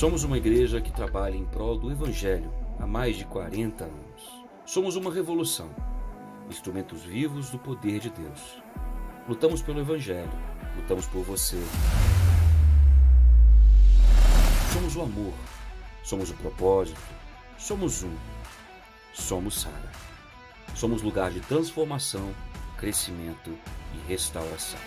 Somos uma igreja que trabalha em prol do Evangelho há mais de 40 anos. Somos uma revolução, instrumentos vivos do poder de Deus. Lutamos pelo Evangelho, lutamos por você. Somos o amor, somos o propósito, somos um, somos Sara. Somos lugar de transformação, crescimento e restauração.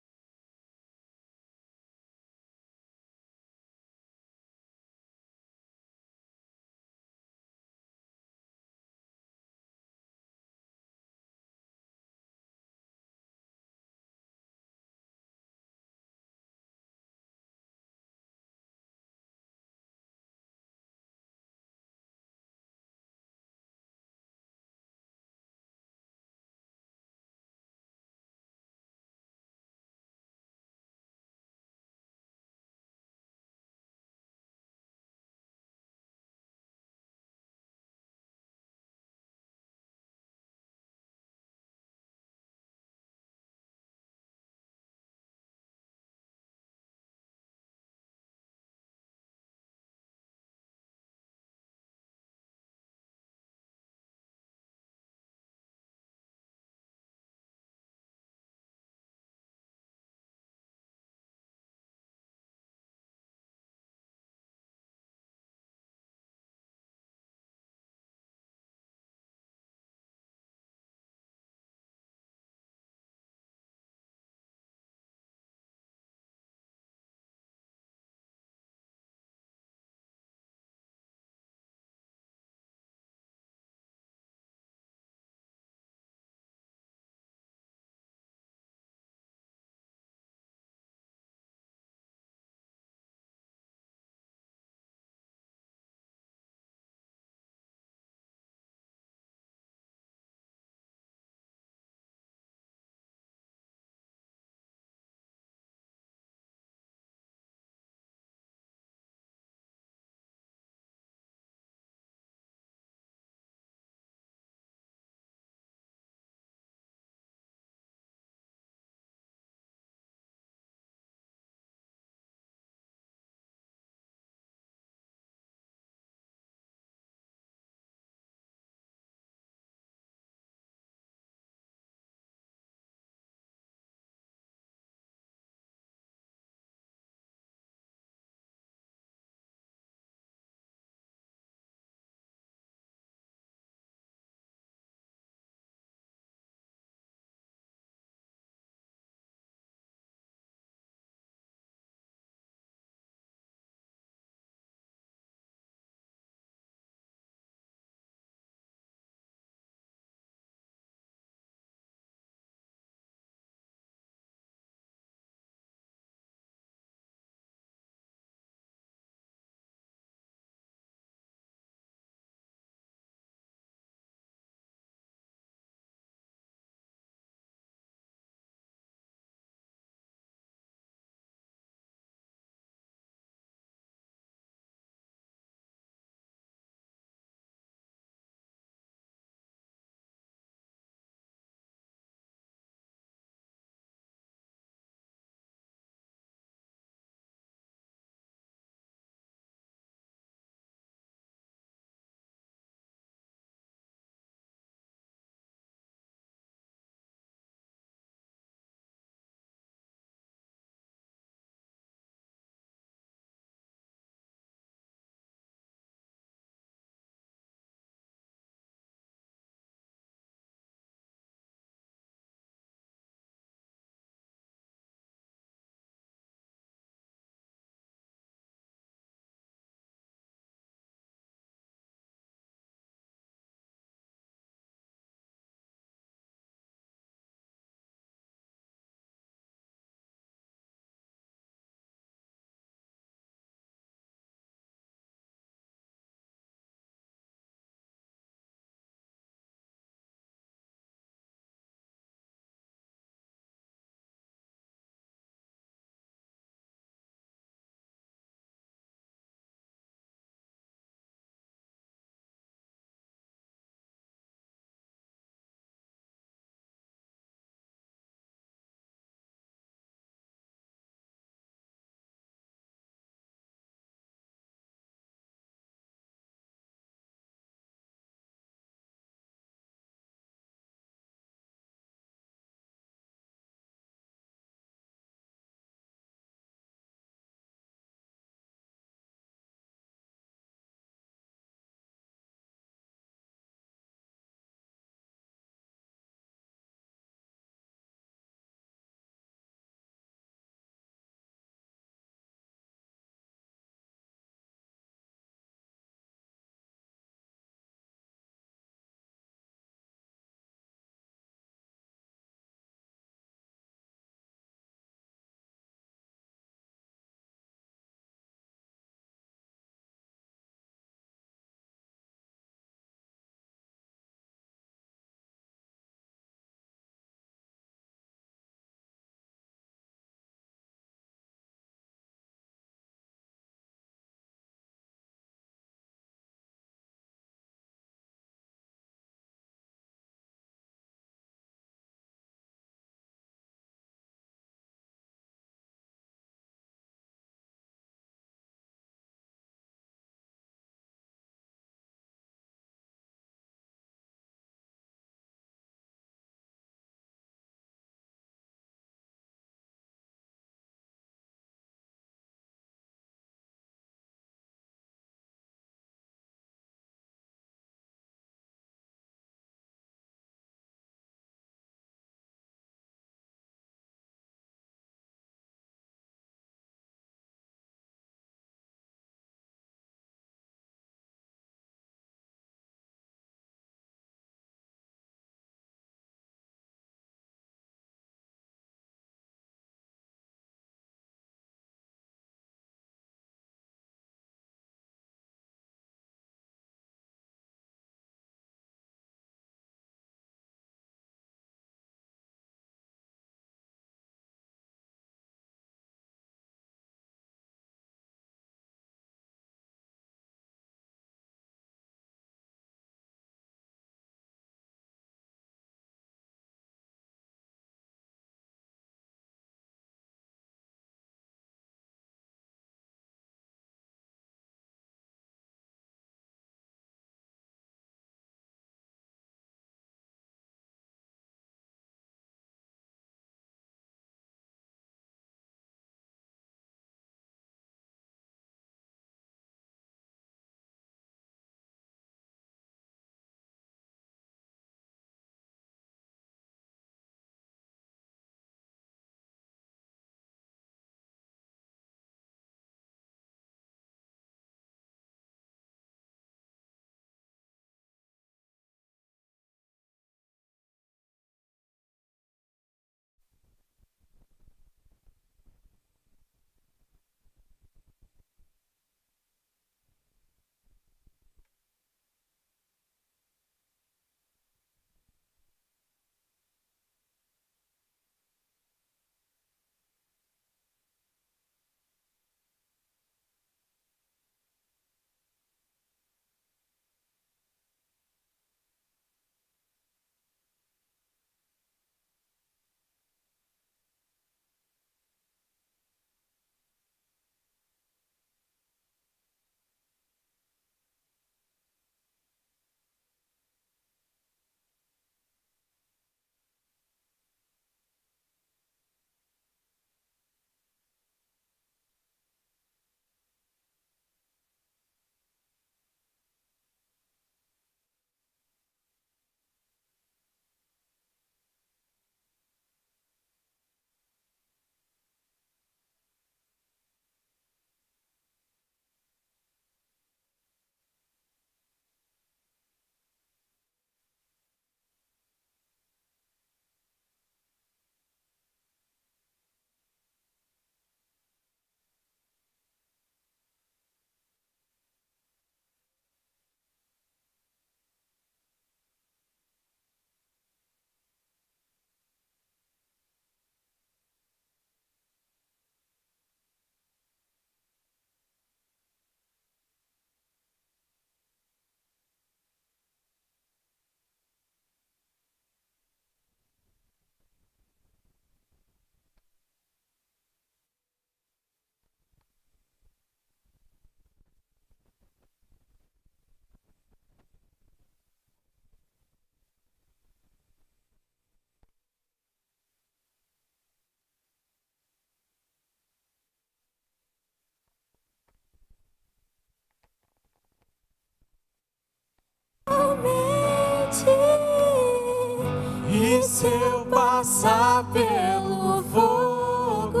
se eu passar pelo fogo,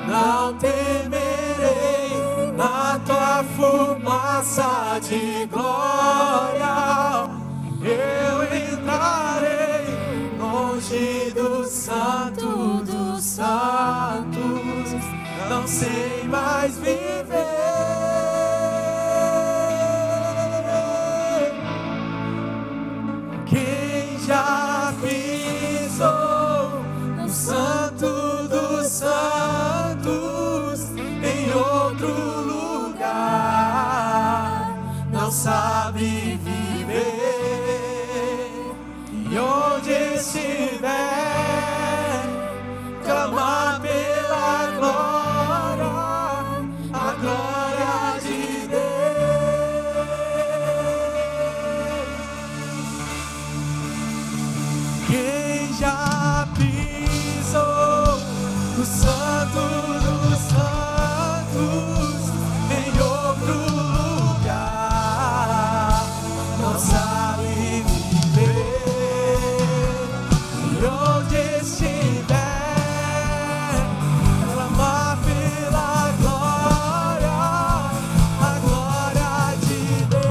não temerei, na tua fumaça de glória eu entrarei longe do santo dos santos, não sei mais viver. Quem já pisou no santo dos santos em outro lugar não sabe viver. E onde estiver, clamar pela glória, a glória de Deus. Quem já pisou no santo dos santos em outro lugar não sabe viver. E onde estiver, clamar pela glória, a glória de Deus.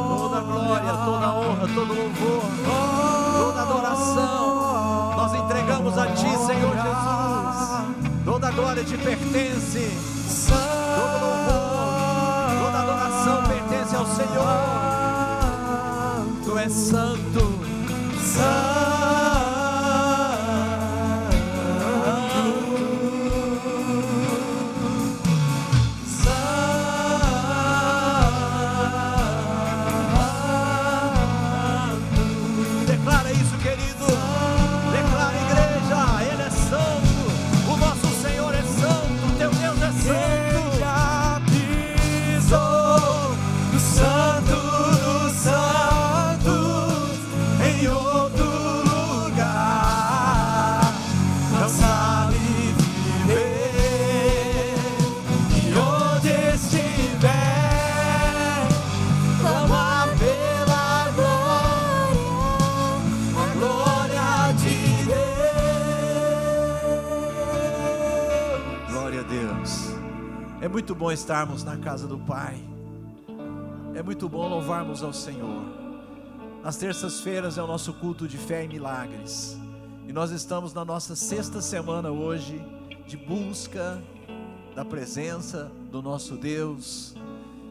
Toda glória, toda honra, todo louvor, toda adoração, nós entregamos a Ti, Senhor Jesus. Toda glória te pertence, todo louvor, toda adoração pertence ao Senhor. Tu és santo, declara isso, querido. Declara, igreja, Ele é santo. O nosso Senhor é santo. O teu Deus é santo. Já pisou no santo dos santos em outro lugar não sabe viver. E onde estiver, clamar pela glória, a glória de Deus. Glória a Deus. É muito bom estarmos na casa do Pai. É muito bom louvarmos ao Senhor. Nas terças-feiras é o nosso culto de fé e milagres. E nós estamos na nossa 6ª semana hoje de busca da presença do nosso Deus,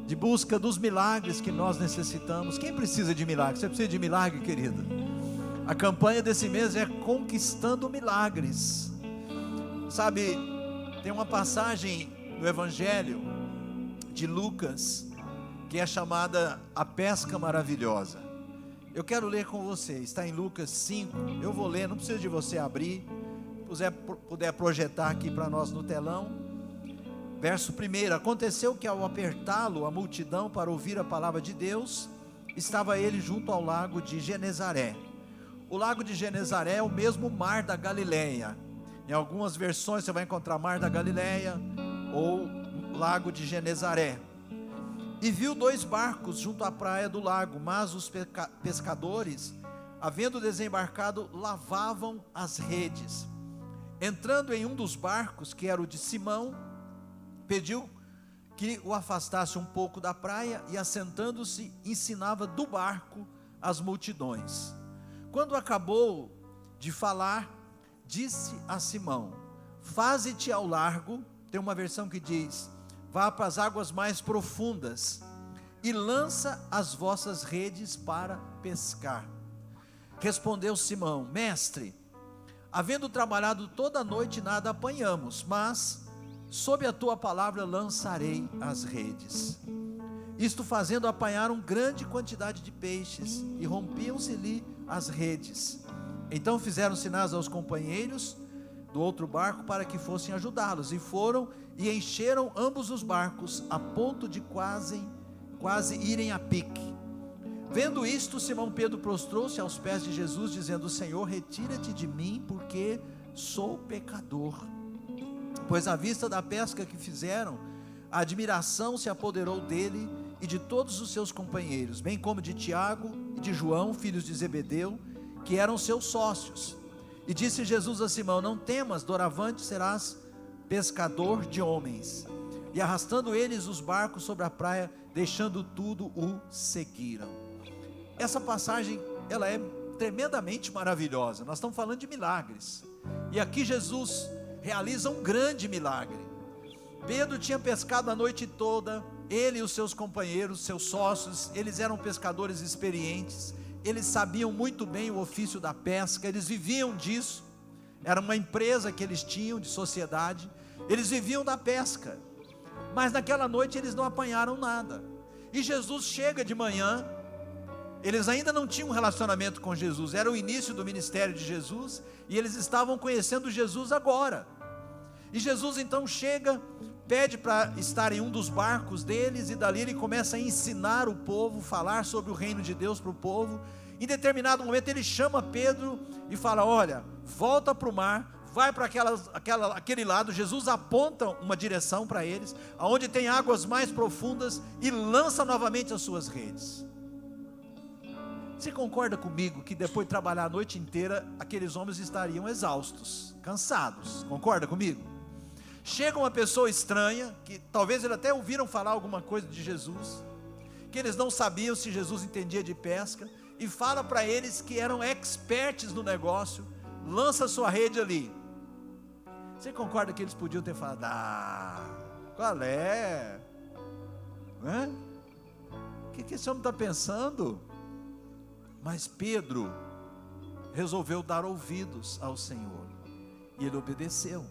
de busca dos milagres que nós necessitamos. Quem precisa de milagre? Você precisa de milagre, querido? A campanha desse mês é Conquistando Milagres. Sabe, tem uma passagem no Evangelho de Lucas que é chamada a pesca maravilhosa. Eu quero ler com você, está em Lucas 5, eu vou ler, não precisa de você abrir, puder projetar aqui para nós no telão. Verso 1: aconteceu que ao apertá-lo a multidão para ouvir a palavra de Deus, estava ele junto ao lago de Genezaré. O lago de Genezaré é o mesmo mar da Galileia. Em algumas versões você vai encontrar mar da Galileia ou lago de Genezaré. E viu 2 barcos junto à praia do lago, mas os pescadores, havendo desembarcado, lavavam as redes. Entrando em um dos barcos, que era o de Simão, pediu que o afastasse um pouco da praia e, assentando-se, ensinava do barco as multidões. Quando acabou de falar, disse a Simão: faze-te ao largo. Tem uma versão que diz: vá para as águas mais profundas e lança as vossas redes para pescar. Respondeu Simão: mestre, havendo trabalhado toda a noite, nada apanhamos, mas sob a tua palavra lançarei as redes. Isto fazendo, apanharam grande quantidade de peixes, e rompiam-se-lhe as redes. Então fizeram sinais aos companheiros do outro barco para que fossem ajudá-los, e foram e encheram ambos os barcos, a ponto de quase irem a pique. Vendo isto, Simão Pedro prostrou-se aos pés de Jesus, dizendo: Senhor, retira-te de mim, porque sou pecador. Pois à vista da pesca que fizeram, a admiração se apoderou dele e de todos os seus companheiros, bem como de Tiago e de João, filhos de Zebedeu, que eram seus sócios. E disse Jesus a Simão: não temas, doravante serás pescador de homens. E arrastando eles os barcos sobre a praia, deixando tudo, o seguiram. Essa passagem, ela é tremendamente maravilhosa. Nós estamos falando de milagres, e aqui Jesus realiza um grande milagre. Pedro tinha pescado a noite toda, ele e os seus companheiros, seus sócios, eles eram pescadores experientes, eles sabiam muito bem o ofício da pesca, eles viviam disso, era uma empresa que eles tinham de sociedade, eles viviam da pesca, mas naquela noite eles não apanharam nada, e Jesus chega de manhã, eles ainda não tinham um relacionamento com Jesus, era o início do ministério de Jesus, e eles estavam conhecendo Jesus agora, e Jesus então chega, pede para estar em um dos barcos deles, e dali ele começa a ensinar o povo, falar sobre o reino de Deus para o povo. Em determinado momento ele chama Pedro e fala: olha, volta para o mar, vai para aquele lado. Jesus aponta uma direção para eles, aonde tem águas mais profundas, e lança novamente as suas redes. Você concorda comigo que depois de trabalhar a noite inteira, aqueles homens estariam exaustos, cansados? Concorda comigo? Chega uma pessoa estranha, que talvez eles até ouviram falar alguma coisa de Jesus, que eles não sabiam se Jesus entendia de pesca, e fala para eles que eram experts no negócio, lança sua rede ali. Você concorda que eles podiam ter falado: qual é? O que esse homem está pensando? Mas Pedro resolveu dar ouvidos ao Senhor, e ele obedeceu.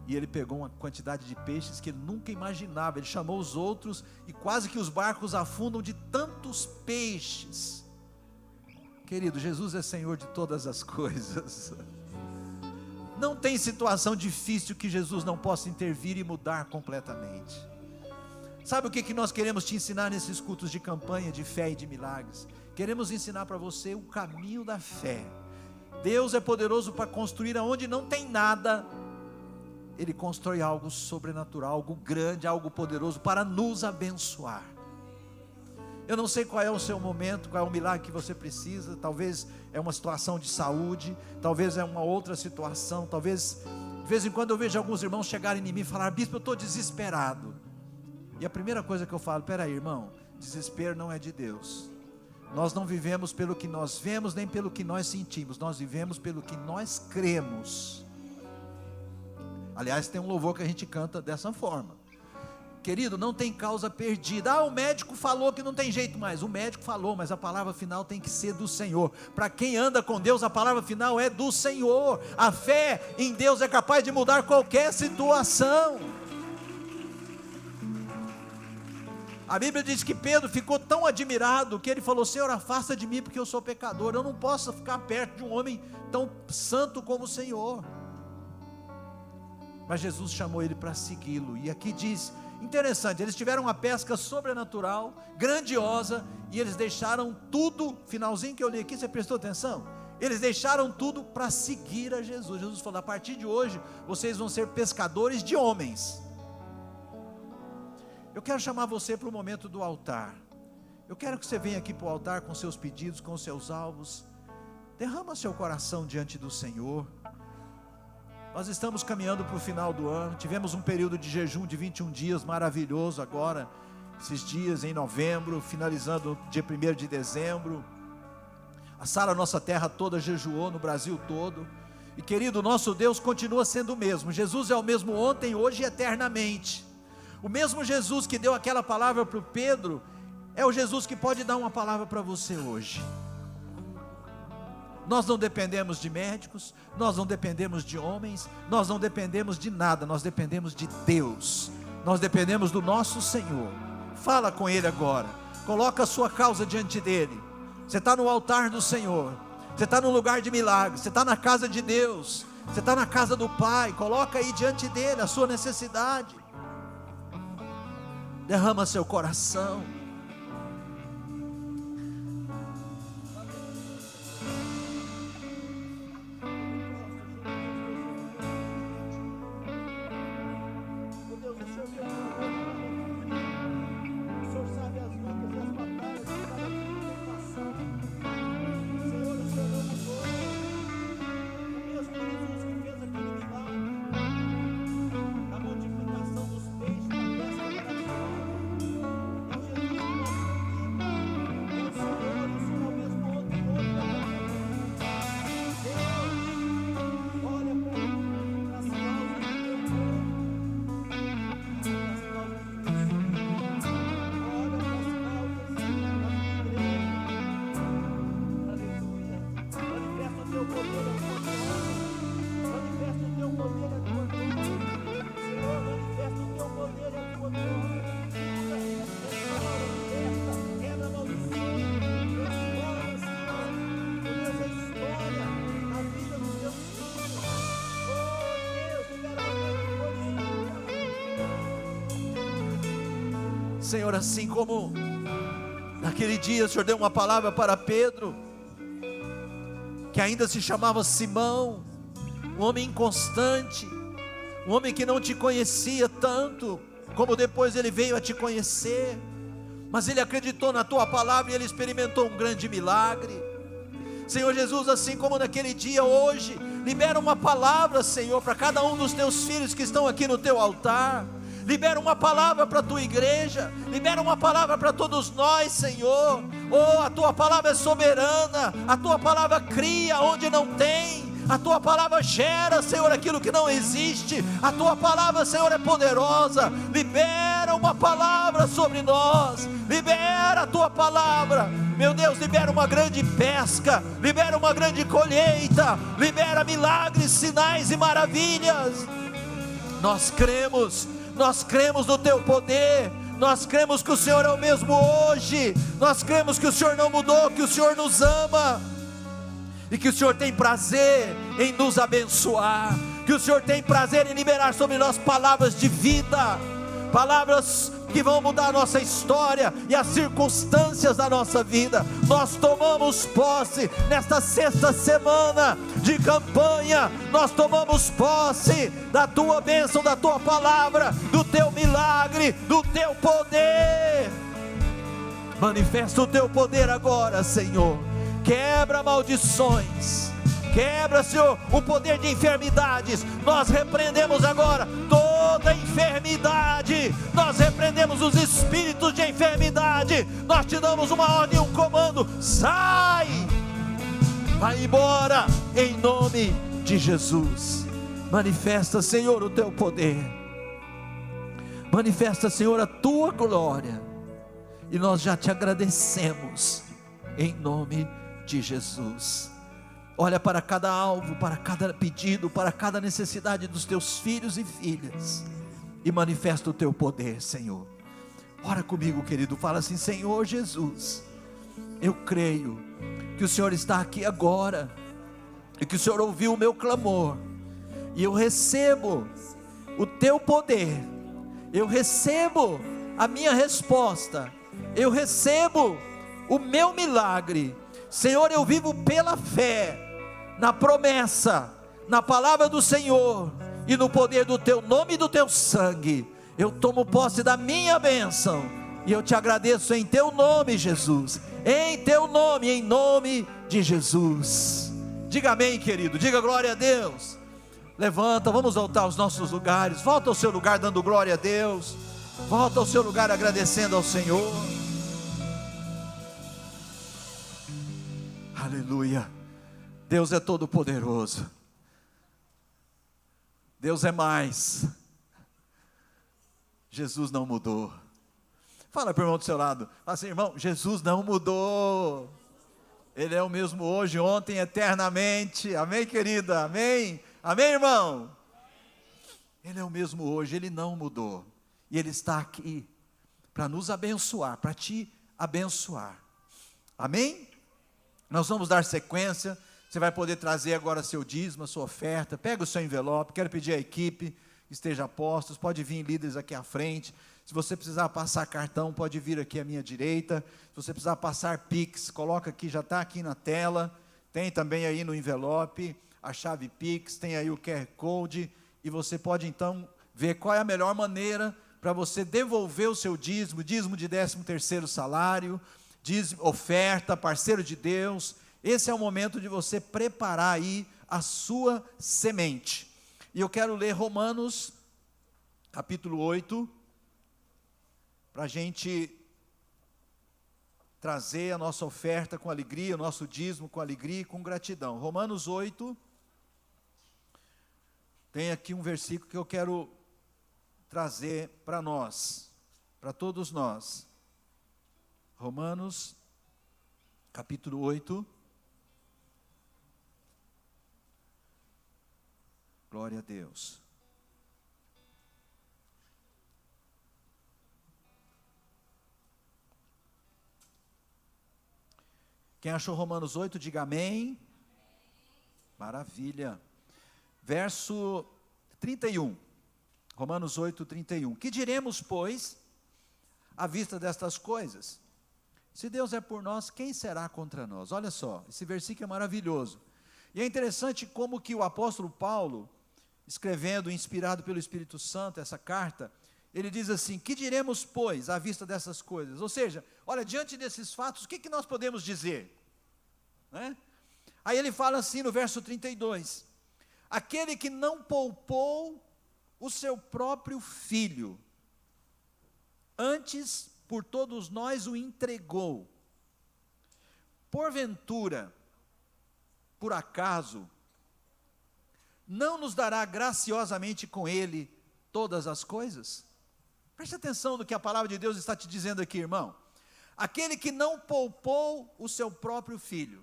E ele pegou uma quantidade de peixes que ele nunca imaginava. Ele chamou os outros, e quase que os barcos afundam de tantos peixes. Querido, Jesus é Senhor de todas as coisas. Não tem situação difícil que Jesus não possa intervir e mudar completamente. Sabe o que nós queremos te ensinar nesses cultos de campanha, de fé e de milagres? Queremos ensinar para você o caminho da fé. Deus é poderoso para construir aonde não tem nada. Ele constrói algo sobrenatural, algo grande, algo poderoso para nos abençoar. Eu não sei qual é o seu momento, qual é o milagre que você precisa. Talvez é uma situação de saúde, talvez é uma outra situação, talvez, de vez em quando eu vejo alguns irmãos chegarem em mim e falar: bispo, eu estou desesperado. E a primeira coisa que eu falo: peraí, irmão, desespero não é de Deus. Nós não vivemos pelo que nós vemos, nem pelo que nós sentimos, nós vivemos pelo que nós cremos. Aliás, tem um louvor que a gente canta dessa forma. Querido, não tem causa perdida. O médico falou que não tem jeito mais. O médico falou, mas a palavra final tem que ser do Senhor. Para quem anda com Deus, a palavra final é do Senhor. A fé em Deus é capaz de mudar qualquer situação. A Bíblia diz que Pedro ficou tão admirado que ele falou: Senhor, afasta de mim, porque eu sou pecador. Eu não posso ficar perto de um homem tão santo como o Senhor. Mas Jesus chamou ele para segui-lo. E aqui diz, interessante, eles tiveram uma pesca sobrenatural, grandiosa, e eles deixaram tudo. Finalzinho que eu li aqui, você prestou atenção? Eles deixaram tudo para seguir a Jesus. Jesus falou: a partir de hoje, vocês vão ser pescadores de homens. Eu quero chamar você para o momento do altar. Eu quero que você venha aqui para o altar com seus pedidos, com seus alvos. Derrama seu coração diante do Senhor. Nós estamos caminhando para o final do ano. Tivemos um período de jejum de 21 dias maravilhoso agora, esses dias em novembro, finalizando dia 1º de dezembro. A Sara, nossa terra toda, jejuou, no Brasil todo. E querido, o nosso Deus continua sendo o mesmo. Jesus é o mesmo ontem, hoje e eternamente. O mesmo Jesus que deu aquela palavra para o Pedro, é o Jesus que pode dar uma palavra para você hoje. Nós não dependemos de médicos, nós não dependemos de homens, nós não dependemos de nada, nós dependemos de Deus, nós dependemos do nosso Senhor. Fala com Ele agora, coloca a sua causa diante dele. Você está no altar do Senhor, Você está num lugar de milagre, você está na casa de Deus, você está na casa do Pai. Coloca aí diante dele a sua necessidade. Derrama seu coração. Senhor, assim como naquele dia o Senhor deu uma palavra para Pedro, que ainda se chamava Simão, um homem inconstante, um homem que não te conhecia tanto, como depois ele veio a te conhecer, mas ele acreditou na tua palavra e ele experimentou um grande milagre. Senhor Jesus, assim como naquele dia, hoje, libera uma palavra, Senhor, para cada um dos teus filhos que estão aqui no teu altar. Libera uma palavra para a tua igreja, libera uma palavra para todos nós, Senhor. Oh, a tua palavra é soberana, a tua palavra cria onde não tem, a tua palavra gera, Senhor, aquilo que não existe. A tua palavra, Senhor, é poderosa. Libera uma palavra sobre nós, libera a tua palavra, meu Deus. Libera uma grande pesca, libera uma grande colheita, libera milagres, sinais e maravilhas. Nós cremos no teu poder, nós cremos que o Senhor é o mesmo hoje, nós cremos que o Senhor não mudou, que o Senhor nos ama, e que o Senhor tem prazer em nos abençoar, que o Senhor tem prazer em liberar sobre nós palavras de vida, palavras que vão mudar a nossa história e as circunstâncias da nossa vida. Nós tomamos posse nesta sexta semana de campanha, nós tomamos posse da tua bênção, da tua palavra, do teu milagre, do teu poder. Manifesta o teu poder agora, Senhor. Quebra maldições, quebra, Senhor, o poder de enfermidades. Nós repreendemos agora toda enfermidade, nós repreendemos os espíritos de enfermidade. Nós te damos uma ordem, um comando: sai, vai embora, em nome de Jesus. Manifesta, Senhor, o teu poder, manifesta, Senhor, a tua glória, e nós já te agradecemos, em nome de Jesus. Olha para cada alvo, para cada pedido, para cada necessidade dos teus filhos e filhas, e manifesta o teu poder, Senhor. Ora comigo, querido, fala assim: Senhor Jesus, eu creio que o Senhor está aqui agora, e que o Senhor ouviu o meu clamor, e eu recebo o teu poder, eu recebo a minha resposta, eu recebo o meu milagre. Senhor, eu vivo pela fé, na promessa, na palavra do Senhor, e no poder do teu nome e do teu sangue. Eu tomo posse da minha bênção, e eu te agradeço em teu nome, Jesus, em teu nome, em nome de Jesus. Diga amém, querido, diga glória a Deus. Levanta, vamos voltar aos nossos lugares. Volta ao seu lugar dando glória a Deus, volta ao seu lugar agradecendo ao Senhor. Aleluia. Deus é todo poderoso, Deus é mais. Jesus não mudou. Fala para o irmão do seu lado, fala assim: irmão, Jesus não mudou, Ele é o mesmo hoje, ontem, eternamente. Amém, querida? Amém? Amém, irmão? Ele é o mesmo hoje, Ele não mudou, e Ele está aqui para nos abençoar, para te abençoar. Amém? Nós vamos dar sequência. Você vai poder trazer agora seu dízimo, a sua oferta. Pega o seu envelope. Quero pedir à equipe que esteja a postos. Pode vir líderes aqui à frente. Se você precisar passar cartão, pode vir aqui à minha direita. Se você precisar passar Pix, coloca aqui, já está aqui na tela. Tem também aí no envelope a chave Pix, tem aí o QR Code. E você pode então ver qual é a melhor maneira para você devolver o seu dízimo de 13º salário, dízimo, oferta, parceiro de Deus. Esse é o momento de você preparar aí a sua semente. E eu quero ler Romanos, capítulo 8, para a gente trazer a nossa oferta com alegria, o nosso dízimo com alegria e com gratidão. Romanos 8, tem aqui um versículo que eu quero trazer para nós, para todos nós. Romanos, capítulo 8. Glória a Deus. Quem achou Romanos 8, diga amém. Maravilha. Verso 31. Romanos 8, 31. Que diremos, pois, à vista destas coisas? Se Deus é por nós, quem será contra nós? Olha só, esse versículo é maravilhoso. E é interessante como que o apóstolo Paulo, escrevendo, inspirado pelo Espírito Santo, essa carta, ele diz assim: que diremos, pois, à vista dessas coisas? Ou seja, olha, diante desses fatos, o que nós podemos dizer? Né? Aí ele fala assim no verso 32, aquele que não poupou o seu próprio filho, antes por todos nós o entregou, porventura, por acaso, não nos dará graciosamente com ele todas as coisas? Preste atenção no que a palavra de Deus está te dizendo aqui, irmão. Aquele que não poupou o seu próprio filho.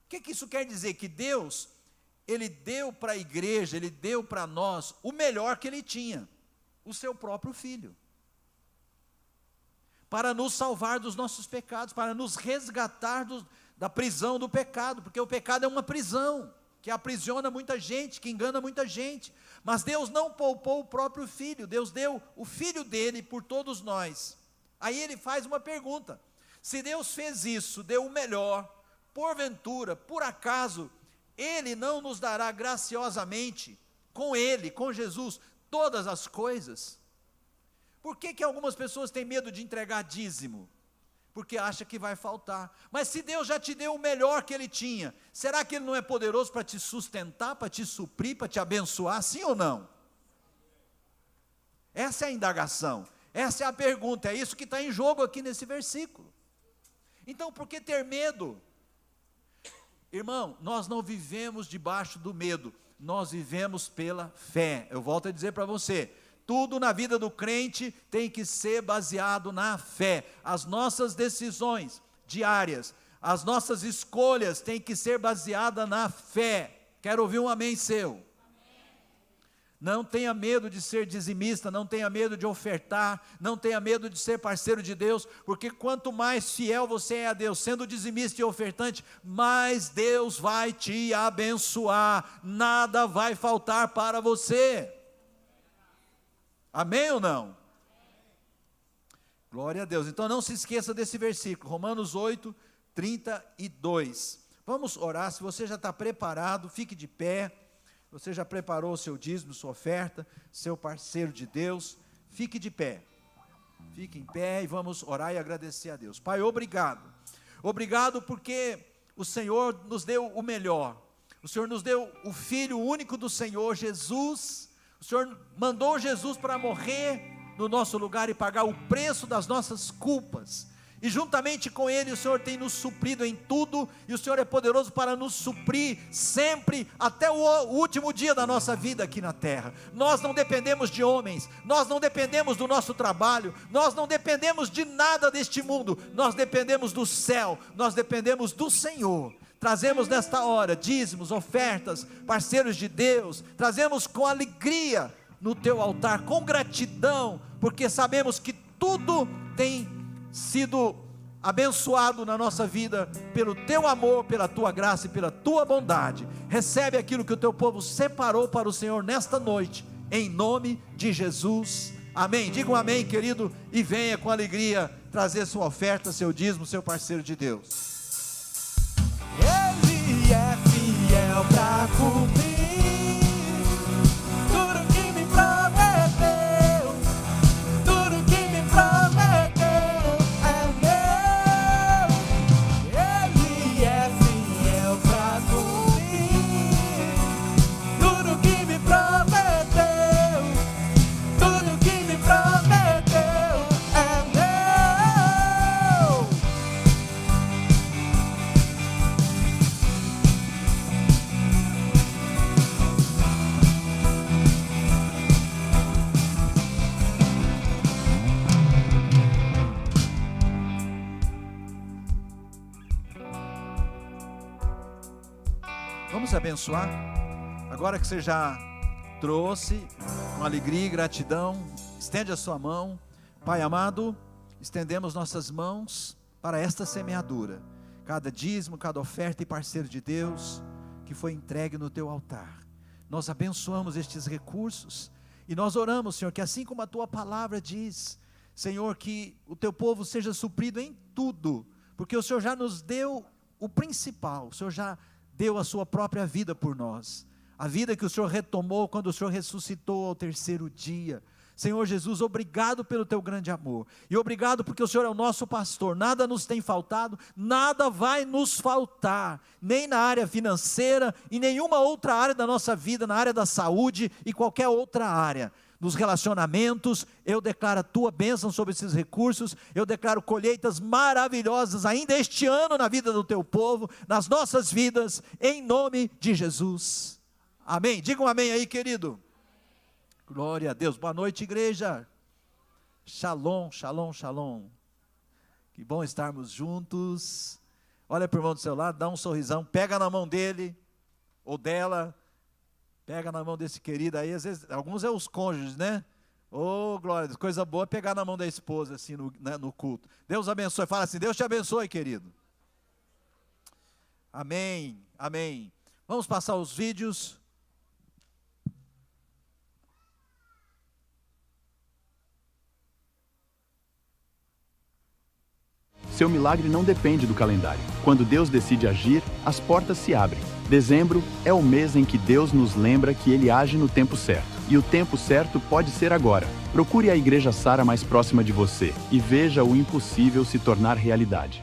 O que isso quer dizer? Que Deus, Ele deu para a igreja, Ele deu para nós o melhor que Ele tinha, o seu próprio filho, para nos salvar dos nossos pecados, para nos resgatar da prisão do pecado, porque o pecado é uma prisão, que aprisiona muita gente, que engana muita gente, mas Deus não poupou o próprio filho, Deus deu o filho dele por todos nós. Aí ele faz uma pergunta: se Deus fez isso, deu o melhor, porventura, por acaso, Ele não nos dará graciosamente, com Ele, com Jesus, todas as coisas? Por que algumas pessoas têm medo de entregar dízimo? Porque acha que vai faltar. Mas se Deus já te deu o melhor que Ele tinha, será que Ele não é poderoso para te sustentar, para te suprir, para te abençoar, sim ou não? Essa é a indagação, essa é a pergunta, é isso que está em jogo aqui nesse versículo. Então, por que ter medo? Irmão, nós não vivemos debaixo do medo, nós vivemos pela fé. Eu volto a dizer para você, tudo na vida do crente tem que ser baseado na fé. As nossas decisões diárias, as nossas escolhas têm que ser baseadas na fé. Quero ouvir um amém seu. Não tenha medo de ser dizimista, não tenha medo de ofertar, não tenha medo de ser parceiro de Deus, porque quanto mais fiel você é a Deus, sendo dizimista e ofertante, mais Deus vai te abençoar, nada vai faltar para você. Amém ou não? Glória a Deus. Então não se esqueça desse versículo, Romanos 8, 32. Vamos orar. Se você já está preparado, fique de pé. Você já preparou o seu dízimo, sua oferta, seu parceiro de Deus, fique de pé. Fique em pé e vamos orar e agradecer a Deus. Pai, obrigado. Obrigado porque o Senhor nos deu o melhor. O Senhor nos deu o Filho único do Senhor, Jesus. O Senhor mandou Jesus para morrer no nosso lugar e pagar o preço das nossas culpas. E juntamente com Ele o Senhor tem nos suprido em tudo, e o Senhor é poderoso para nos suprir sempre, até o último dia da nossa vida aqui na terra. Nós não dependemos de homens, nós não dependemos do nosso trabalho, nós não dependemos de nada deste mundo, nós dependemos do céu, nós dependemos do Senhor. Trazemos nesta hora dízimos, ofertas, parceiros de Deus, trazemos com alegria no teu altar, com gratidão, porque sabemos que tudo tem sido abençoado na nossa vida, pelo teu amor, pela tua graça e pela tua bondade. Recebe aquilo que o teu povo separou para o Senhor nesta noite, em nome de Jesus, amém. Diga um amém, querido, e venha com alegria trazer sua oferta, seu dízimo, seu parceiro de Deus. Ele é fiel para cumprir tudo que me prometeu, tudo que me prometeu é meu. Ele é fiel para cumprir tudo que me prometeu, tudo que me prometeu é meu. Vamos abençoar? Agora que você já trouxe, com alegria e gratidão, estende a sua mão. Pai amado, estendemos nossas mãos para esta semeadura. Cada dízimo, cada oferta e parceiro de Deus que foi entregue no teu altar. Nós abençoamos estes recursos e nós oramos, Senhor, que assim como a tua palavra diz, Senhor, que o teu povo seja suprido em tudo, porque o Senhor já nos deu o principal, o Senhor já deu a sua própria vida por nós, a vida que o Senhor retomou quando o Senhor ressuscitou ao terceiro dia. Senhor Jesus, obrigado pelo teu grande amor, e obrigado porque o Senhor é o nosso pastor, nada nos tem faltado, nada vai nos faltar, nem na área financeira, e nenhuma outra área da nossa vida, na área da saúde e qualquer outra área. Nos relacionamentos, eu declaro a tua bênção sobre esses recursos, eu declaro colheitas maravilhosas ainda este ano na vida do teu povo, nas nossas vidas, em nome de Jesus, amém. Diga um amém aí, querido. Glória a Deus. Boa noite, igreja. Shalom, shalom, shalom. Que bom estarmos juntos. Olha para o irmão do seu lado, dá um sorrisão, pega na mão dele ou dela. Pega na mão desse querido aí, às vezes, alguns é os cônjuges, né? Ô, glória a Deus, coisa boa pegar na mão da esposa, assim, no culto. Deus abençoe, fala assim, Deus te abençoe, querido. Amém, amém. Vamos passar os vídeos. Seu milagre não depende do calendário. Quando Deus decide agir, as portas se abrem. Dezembro é o mês em que Deus nos lembra que Ele age no tempo certo. E o tempo certo pode ser agora. Procure a Igreja Sara mais próxima de você e veja o impossível se tornar realidade.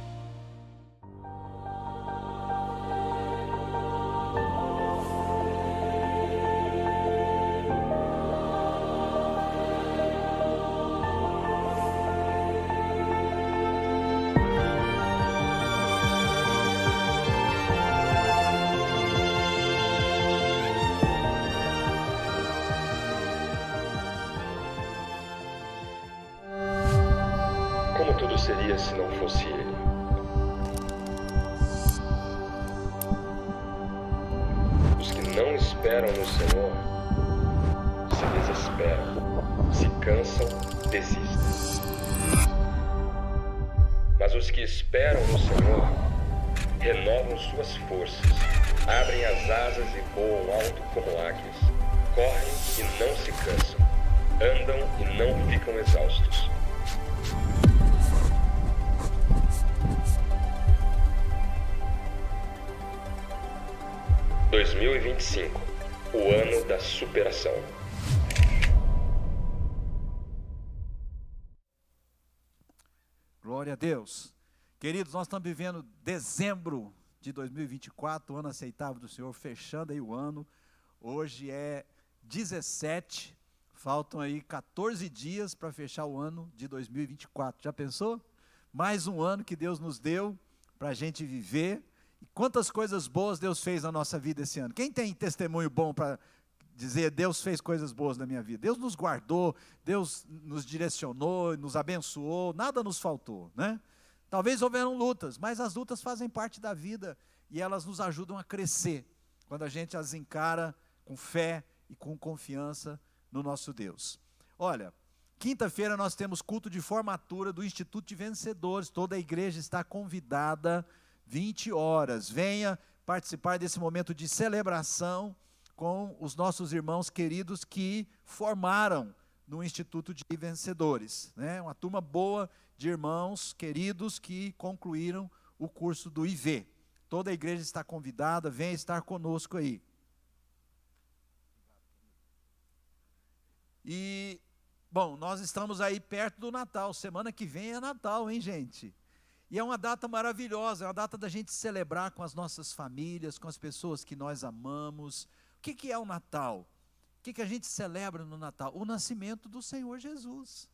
Como tudo seria se não fosse Ele? Os que não esperam no Senhor se desesperam, se cansam, desistem. Mas os que esperam no Senhor renovam suas forças, abrem as asas e voam alto como águias, correm e não se cansam, andam e não ficam exaustos. (2025) o ano da superação. Glória a Deus. Queridos, nós estamos vivendo dezembro de 2024, o ano aceitável do Senhor, fechando aí o ano. Hoje é 17, faltam aí 14 dias para fechar o ano de 2024. Já pensou? Mais um ano que Deus nos deu para a gente viver. E quantas coisas boas Deus fez na nossa vida esse ano. Quem tem testemunho bom para dizer, Deus fez coisas boas na minha vida? Deus nos guardou, Deus nos direcionou, nos abençoou, nada nos faltou, né? Talvez houveram lutas, mas as lutas fazem parte da vida e elas nos ajudam a crescer, quando a gente as encara com fé e com confiança no nosso Deus. Olha, Quinta-feira nós temos culto de formatura do Instituto de Vencedores. Toda a igreja está convidada, 20 horas. Venha participar desse momento de celebração com os nossos irmãos queridos que formaram no Instituto de Vencedores, né? Uma turma boa de irmãos queridos que concluíram o curso do IV. Toda a igreja está convidada, venha estar conosco aí. E, bom, nós estamos aí perto do Natal. Semana que vem é Natal, hein, gente? E é uma data maravilhosa, é uma data da gente celebrar com as nossas famílias, com as pessoas que nós amamos. O que é o Natal? O que a gente celebra no Natal? O nascimento do Senhor Jesus.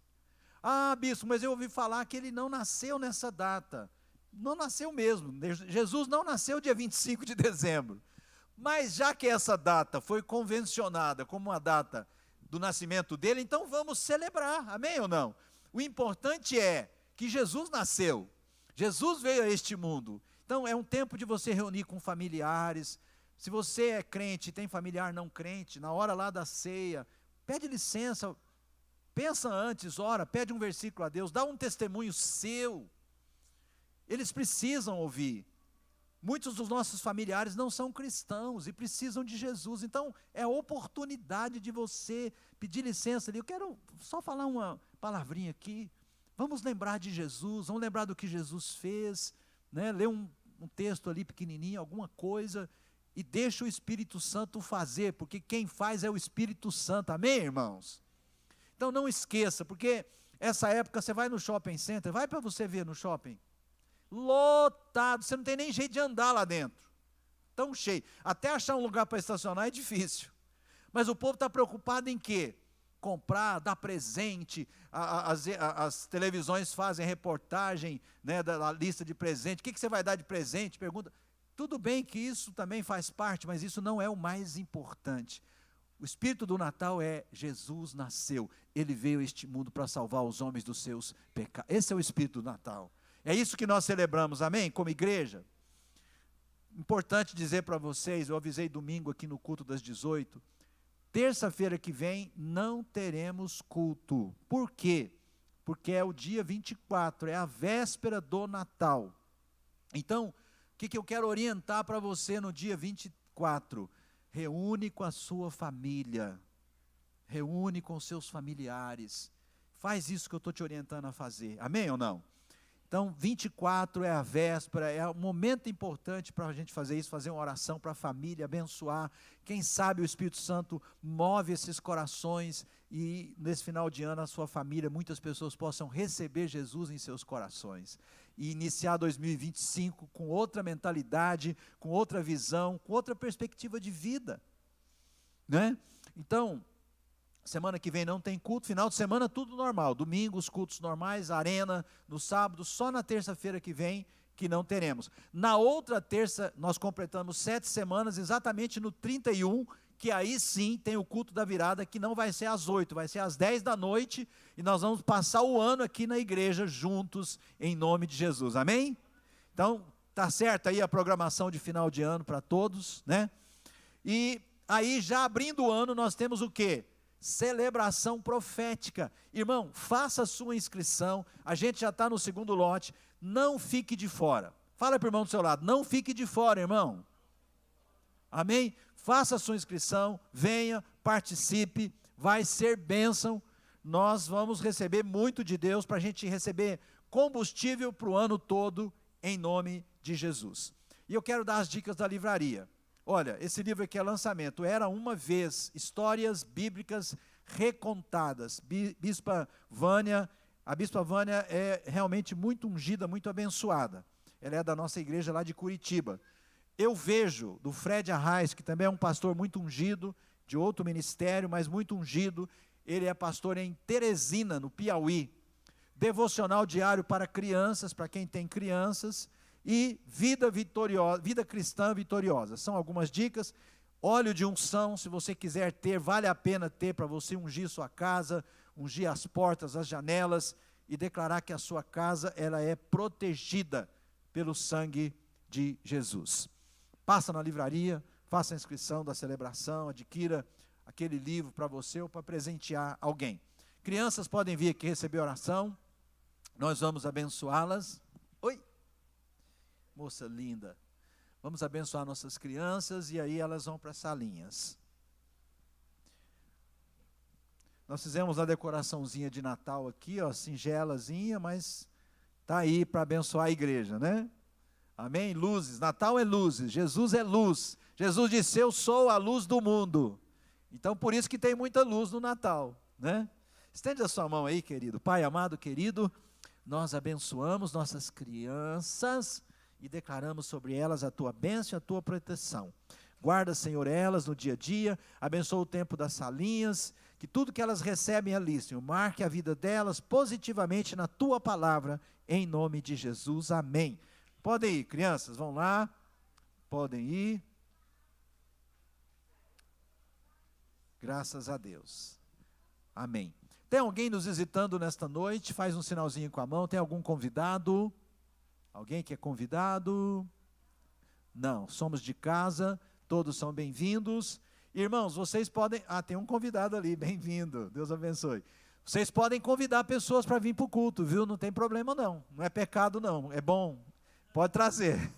Ah, bispo, mas eu ouvi falar que ele não nasceu nessa data. Não nasceu mesmo. Jesus não nasceu dia 25 de dezembro. Mas já que essa data foi convencionada como uma data do nascimento dele, então vamos celebrar, amém ou não? O importante é que Jesus nasceu, Jesus veio a este mundo. Então é um tempo de você reunir com familiares. Se você é crente e tem familiar não crente, na hora lá da ceia, pede licença, pensa antes, ora, pede um versículo a Deus, dá um testemunho seu. Eles precisam ouvir. Muitos dos nossos familiares não são cristãos e precisam de Jesus. Então, é a oportunidade de você pedir licença ali. Eu quero só falar uma palavrinha aqui. Vamos lembrar de Jesus, vamos lembrar do que Jesus fez, né? Ler um texto ali pequenininho, alguma coisa, e deixa o Espírito Santo fazer, porque quem faz é o Espírito Santo. Amém, irmãos? Então, não esqueça, porque essa época você vai no shopping center, vai para você ver no shopping. Lotado, você não tem nem jeito de andar lá dentro, tão cheio, até achar um lugar para estacionar é difícil, mas o povo está preocupado em quê? Comprar, dar presente, as televisões fazem reportagem, né, da lista de presente, o que você vai dar de presente, pergunta, tudo bem que isso também faz parte, mas isso não é o mais importante. O espírito do Natal é Jesus nasceu, ele veio a este mundo para salvar os homens dos seus pecados, esse é o espírito do Natal. É isso que nós celebramos, amém? Como igreja. Importante dizer para vocês, eu avisei domingo aqui no culto das 18, terça-feira que vem não teremos culto. Por quê? Porque é o dia 24, é a véspera do Natal. Então, o que eu quero orientar para você no dia 24? Reúne com a sua família, reúne com os seus familiares, faz isso que eu estou te orientando a fazer, amém ou não? Então, 24 é a véspera, é um momento importante para a gente fazer isso, fazer uma oração para a família, abençoar. Quem sabe o Espírito Santo move esses corações e nesse final de ano a sua família, muitas pessoas possam receber Jesus em seus corações. E iniciar 2025 com outra mentalidade, com outra visão, com outra perspectiva de vida, né? Então, semana que vem não tem culto, final de semana tudo normal, domingo os cultos normais, arena, no sábado, só na terça-feira que vem que não teremos. Na outra terça nós completamos 7 semanas, exatamente no 31, que aí sim tem o culto da virada, que não vai ser às 8, vai ser às 10 da noite, e nós vamos passar o ano aqui na igreja juntos, em nome de Jesus, amém? Então, tá certo aí a programação de final de ano para todos, né? E aí já abrindo o ano nós temos o quê? Celebração profética. Irmão, faça a sua inscrição, a gente já está no segundo lote, não fique de fora. Fala para o irmão do seu lado, não fique de fora, irmão. Amém? Faça a sua inscrição, venha, participe, vai ser bênção. Nós vamos receber muito de Deus para a gente receber combustível para o ano todo, em nome de Jesus. E eu quero dar as dicas da livraria. Olha, esse livro aqui é lançamento, Era Uma Vez, Histórias Bíblicas Recontadas. A Bispa Vânia é realmente muito ungida, muito abençoada. Ela é da nossa igreja lá de Curitiba. Eu vejo do Fred Arraes, que também é um pastor muito ungido, de outro ministério, mas muito ungido. Ele é pastor em Teresina, no Piauí. Devocional diário para crianças, para quem tem crianças. E vida vitoriosa, vida cristã vitoriosa. São algumas dicas. Óleo de unção, se você quiser ter, vale a pena ter para você ungir sua casa, ungir as portas, as janelas e declarar que a sua casa ela é protegida pelo sangue de Jesus. Passa na livraria, faça a inscrição da celebração, adquira aquele livro para você ou para presentear alguém. Crianças podem vir aqui receber oração. Nós vamos abençoá-las. Oi, moça linda. Vamos abençoar nossas crianças e aí elas vão para as salinhas. Nós fizemos a decoraçãozinha de Natal aqui, ó, singelazinha, mas está aí para abençoar a igreja, né? Amém? Luzes, Natal é luzes, Jesus é luz. Jesus disse, eu sou a luz do mundo. Então, por isso que tem muita luz no Natal, né? Estende a sua mão aí, querido. Pai amado, querido, nós abençoamos nossas crianças e declaramos sobre elas a tua bênção e a tua proteção. Guarda, Senhor, elas no dia a dia, abençoa o tempo das salinhas, que tudo que elas recebem ali, Senhor, marque a vida delas positivamente na tua palavra, em nome de Jesus, amém. Podem ir, crianças, vão lá, podem ir. Graças a Deus, amém. Tem alguém nos visitando nesta noite? Faz um sinalzinho com a mão. Tem algum convidado? Alguém que é convidado? Não, somos de casa, todos são bem-vindos. Irmãos, vocês podem... tem um convidado ali, bem-vindo, Deus abençoe. Vocês podem convidar pessoas para vir para o culto, viu? Não tem problema não, não é pecado não, é bom, pode trazer.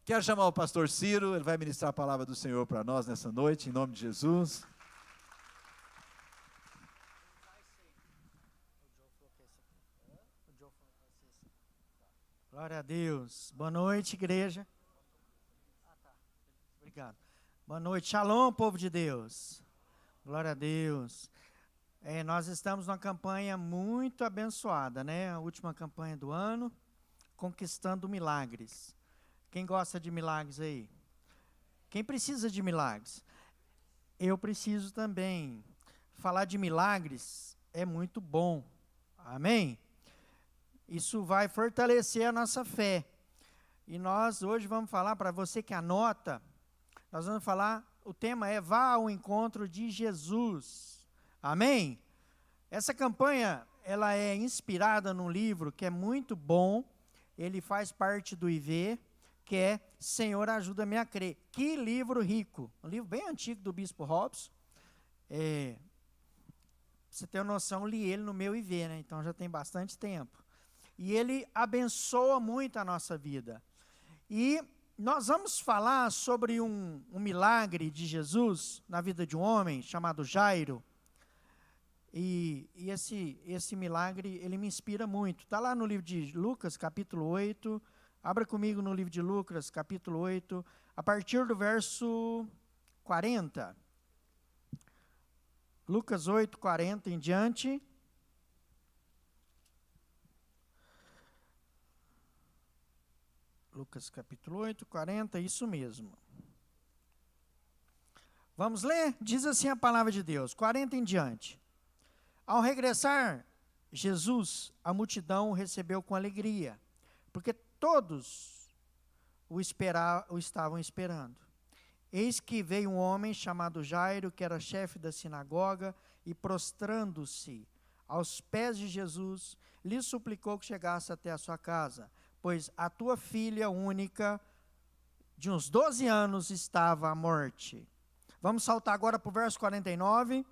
Quero chamar o pastor Ciro, ele vai ministrar a palavra do Senhor para nós nessa noite, em nome de Jesus. Glória a Deus. Boa noite, igreja. Obrigado. Boa noite. Shalom, povo de Deus. Glória a Deus. Nós estamos numa campanha muito abençoada, né? A última campanha do ano, Conquistando Milagres. Quem gosta de milagres aí? Quem precisa de milagres? Eu preciso também. Falar de milagres é muito bom. Amém? Isso vai fortalecer a nossa fé. E nós hoje vamos falar, para você que anota, nós vamos falar, o tema é Vá ao Encontro de Jesus. Amém? Essa campanha, ela é inspirada num livro que é muito bom, ele faz parte do IV, que é Senhor, ajuda-me a crer. Que livro rico, um livro bem antigo do Bispo Robson. Pra você ter uma noção, li ele no meu IV, né? Então já tem bastante tempo. E ele abençoa muito a nossa vida. E nós vamos falar sobre um milagre de Jesus na vida de um homem chamado Jairo. E esse milagre, ele me inspira muito. Está lá no livro de Lucas, capítulo 8. Abra comigo no livro de Lucas, capítulo 8, a partir do verso 40. Lucas 8, 40 em diante. Lucas capítulo 8, 40, isso mesmo. Vamos ler? Diz assim a palavra de Deus, 40 em diante. Ao regressar, Jesus, a multidão o recebeu com alegria, porque todos o estavam esperando. Eis que veio um homem chamado Jairo, que era chefe da sinagoga, e prostrando-se aos pés de Jesus, lhe suplicou que chegasse até a sua casa, pois a tua filha única, de uns 12 anos, estava à morte. Vamos saltar agora para o verso 49.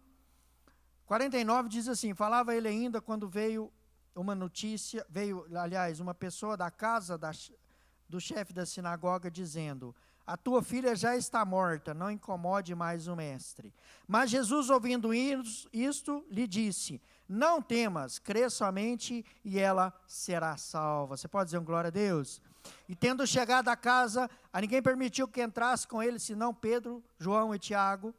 49 diz assim, falava ele ainda quando veio uma pessoa da casa do chefe da sinagoga, dizendo, a tua filha já está morta, não incomode mais o mestre. Mas Jesus, ouvindo isto, lhe disse, não temas, crê somente e ela será salva. Você pode dizer glória a Deus? E tendo chegado à casa, a ninguém permitiu que entrasse com ele, senão Pedro, João e Tiago,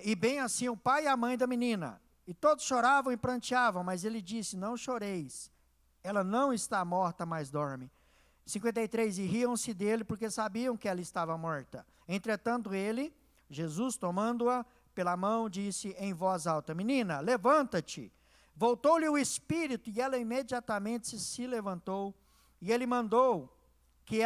e bem assim o pai e a mãe da menina. E todos choravam e pranteavam, mas ele disse, não choreis, ela não está morta, mas dorme. 53, e riam-se dele, porque sabiam que ela estava morta. Entretanto ele, Jesus, tomando-a pela mão, disse em voz alta, menina, levanta-te. Voltou-lhe o espírito, e ela imediatamente se levantou, e ele mandou que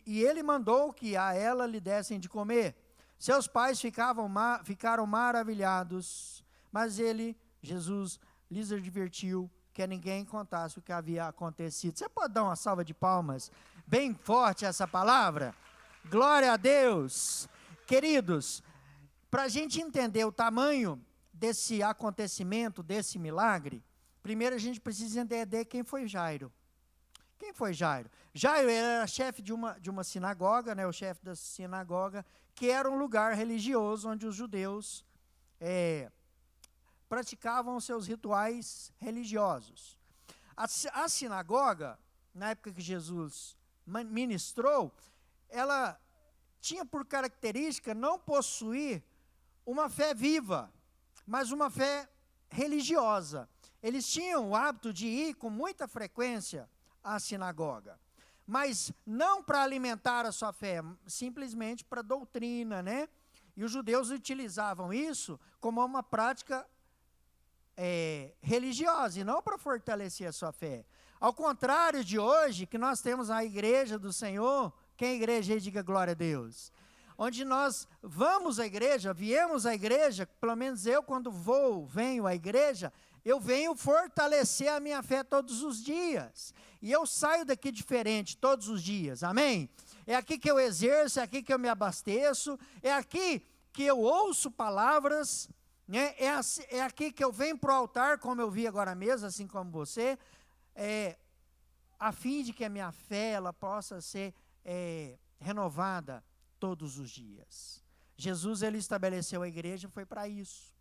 ele mandou que a ela lhe dessem de comer. Seus pais ficaram maravilhados, mas ele, Jesus, lhes advertiu que ninguém contasse o que havia acontecido. Você pode dar uma salva de palmas? Bem forte essa palavra. Glória a Deus. Queridos, para a gente entender o tamanho desse acontecimento, desse milagre, primeiro a gente precisa entender quem foi Jairo. Quem foi Jairo? Jairo era chefe de uma sinagoga, né, o chefe da sinagoga, que era um lugar religioso onde os judeus praticavam seus rituais religiosos. A sinagoga, na época que Jesus ministrou, ela tinha por característica não possuir uma fé viva, mas uma fé religiosa. Eles tinham o hábito de ir com muita frequência à sinagoga, mas não para alimentar a sua fé, simplesmente para doutrina, né? E os judeus utilizavam isso como uma prática religiosa, e não para fortalecer a sua fé. Ao contrário de hoje, que nós temos a igreja do Senhor, quem é a igreja aí, diga glória a Deus. Onde nós vamos à igreja, viemos à igreja, pelo menos eu quando venho à igreja, eu venho fortalecer a minha fé todos os dias. E eu saio daqui diferente todos os dias, amém? É aqui que eu exerço, é aqui que eu me abasteço, é aqui que eu ouço palavras, né? É aqui que eu venho para o altar, como eu vi agora mesmo, assim como você, a fim de que a minha fé ela possa ser renovada todos os dias. Jesus, ele estabeleceu a igreja, foi para isso.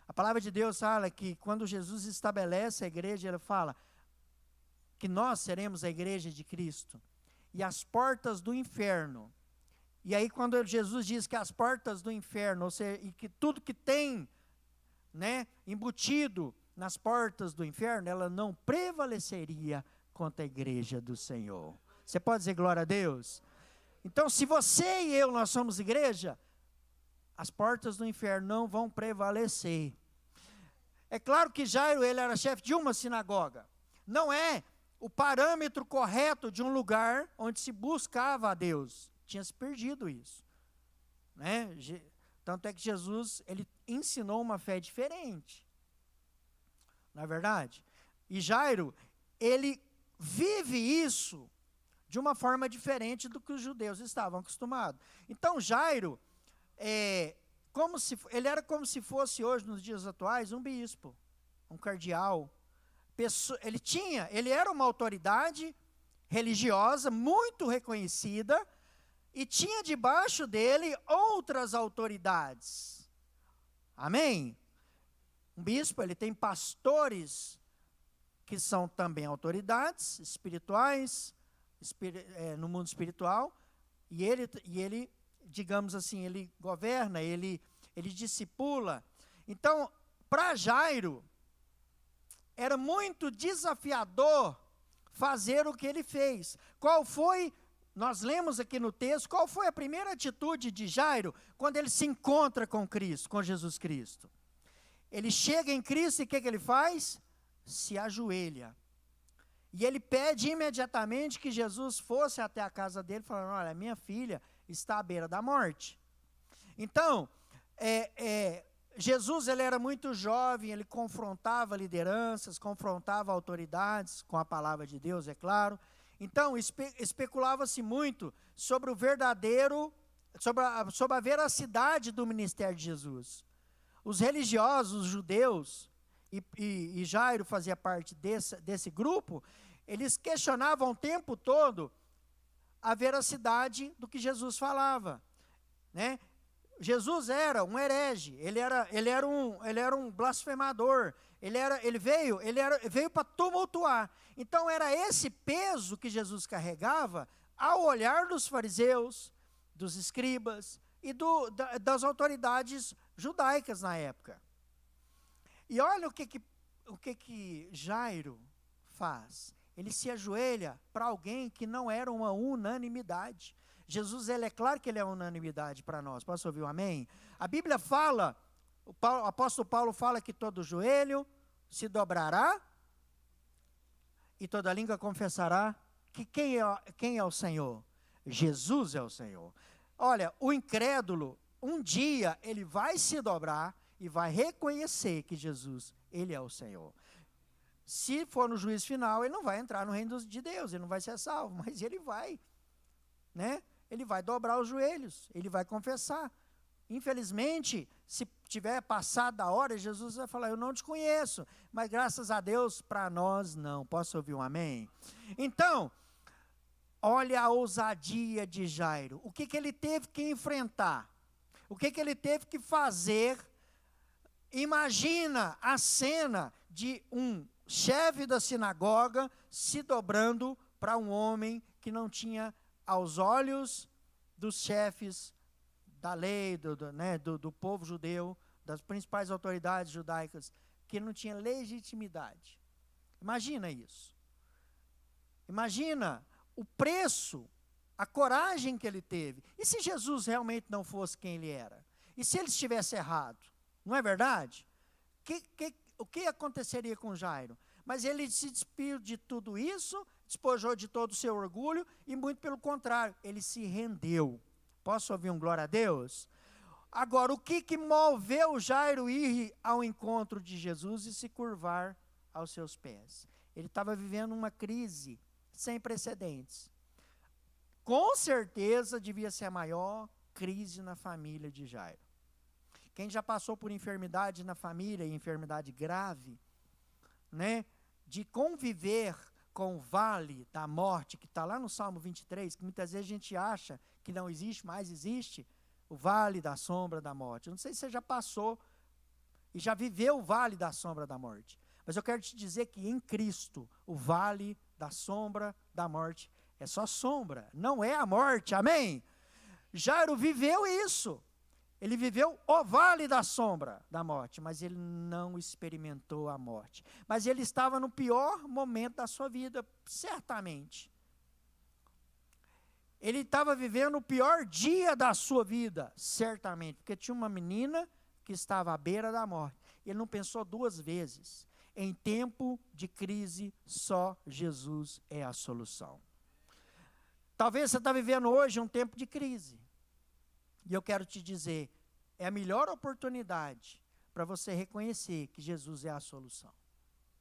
A palavra de Deus fala que quando Jesus estabelece a igreja, ele fala que nós seremos a igreja de Cristo. E as portas do inferno. E aí quando Jesus diz que as portas do inferno, ou seja, e que tudo que tem, né, embutido nas portas do inferno, ela não prevaleceria contra a igreja do Senhor. Você pode dizer glória a Deus? Então, se você e eu, nós somos igreja, as portas do inferno não vão prevalecer. É claro que Jairo, ele era chefe de uma sinagoga. Não é o parâmetro correto de um lugar onde se buscava a Deus. Tinha se perdido isso, né? Tanto é que Jesus, ele ensinou uma fé diferente. Não é verdade? E Jairo, ele vive isso de uma forma diferente do que os judeus estavam acostumados. Então, Jairo, ele era como se fosse hoje, nos dias atuais, um bispo, um cardeal. Ele era uma autoridade religiosa muito reconhecida e tinha debaixo dele outras autoridades. Amém? Um bispo, ele tem pastores que são também autoridades espirituais, no mundo espiritual, e ele, digamos assim, ele governa, ele discipula. Então, para Jairo, era muito desafiador fazer o que ele fez. Qual foi, nós lemos aqui no texto, qual foi a primeira atitude de Jairo quando ele se encontra com Cristo, com Jesus Cristo? Ele chega em Cristo e o que ele faz? Se ajoelha. E ele pede imediatamente que Jesus fosse até a casa dele, falando, olha, minha filha está à beira da morte. Então, Jesus, ele era muito jovem, ele confrontava lideranças, confrontava autoridades, com a palavra de Deus, é claro. Então, especulava-se muito sobre o verdadeiro, sobre a veracidade do ministério de Jesus. Os religiosos, os judeus, e Jairo fazia parte desse grupo, eles questionavam o tempo todo a veracidade do que Jesus falava, né? Jesus era um herege, ele era um blasfemador, ele veio para tumultuar. Então era esse peso que Jesus carregava ao olhar dos fariseus, dos escribas e das autoridades judaicas na época. E olha o que Jairo faz. Ele se ajoelha para alguém que não era uma unanimidade. Jesus, ele é claro que ele é unanimidade para nós. Posso ouvir um amém? A Bíblia fala, o apóstolo Paulo fala que todo joelho se dobrará e toda língua confessará que quem é o Senhor? Jesus é o Senhor. Olha, o incrédulo, um dia ele vai se dobrar e vai reconhecer que Jesus, ele é o Senhor. Se for no juízo final, ele não vai entrar no reino de Deus, ele não vai ser salvo, mas ele vai, né? Ele vai dobrar os joelhos, ele vai confessar. Infelizmente, se tiver passado da hora, Jesus vai falar, eu não te conheço. Mas graças a Deus, para nós não. Posso ouvir um amém? Então, olha a ousadia de Jairo. O que ele teve que enfrentar? O que ele teve que fazer? Imagina a cena de um chefe da sinagoga se dobrando para um homem que não tinha, aos olhos dos chefes da lei, do povo judeu, das principais autoridades judaicas, que não tinha legitimidade. Imagina isso. Imagina o preço, a coragem que ele teve. E se Jesus realmente não fosse quem ele era? E se ele estivesse errado? Não é verdade? O que aconteceria com Jairo? Mas ele se despiu de tudo isso, despojou de todo o seu orgulho e, muito pelo contrário, ele se rendeu. Posso ouvir um glória a Deus? Agora, o que moveu Jairo ir ao encontro de Jesus e se curvar aos seus pés? Ele estava vivendo uma crise sem precedentes. Com certeza devia ser a maior crise na família de Jairo. Quem já passou por enfermidade na família, e enfermidade grave, né, de conviver com o vale da morte, que está lá no Salmo 23, que muitas vezes a gente acha que não existe, mas existe, o vale da sombra da morte. Eu não sei se você já passou e já viveu o vale da sombra da morte, mas eu quero te dizer que em Cristo, o vale da sombra da morte é só sombra, não é a morte, amém? Jairo viveu isso. Ele viveu o vale da sombra da morte, mas ele não experimentou a morte. Mas ele estava no pior momento da sua vida, certamente. Ele estava vivendo o pior dia da sua vida, certamente, porque tinha uma menina que estava à beira da morte. Ele não pensou duas vezes. Em tempo de crise, só Jesus é a solução. Talvez você está vivendo hoje um tempo de crise. E eu quero te dizer, é a melhor oportunidade para você reconhecer que Jesus é a solução.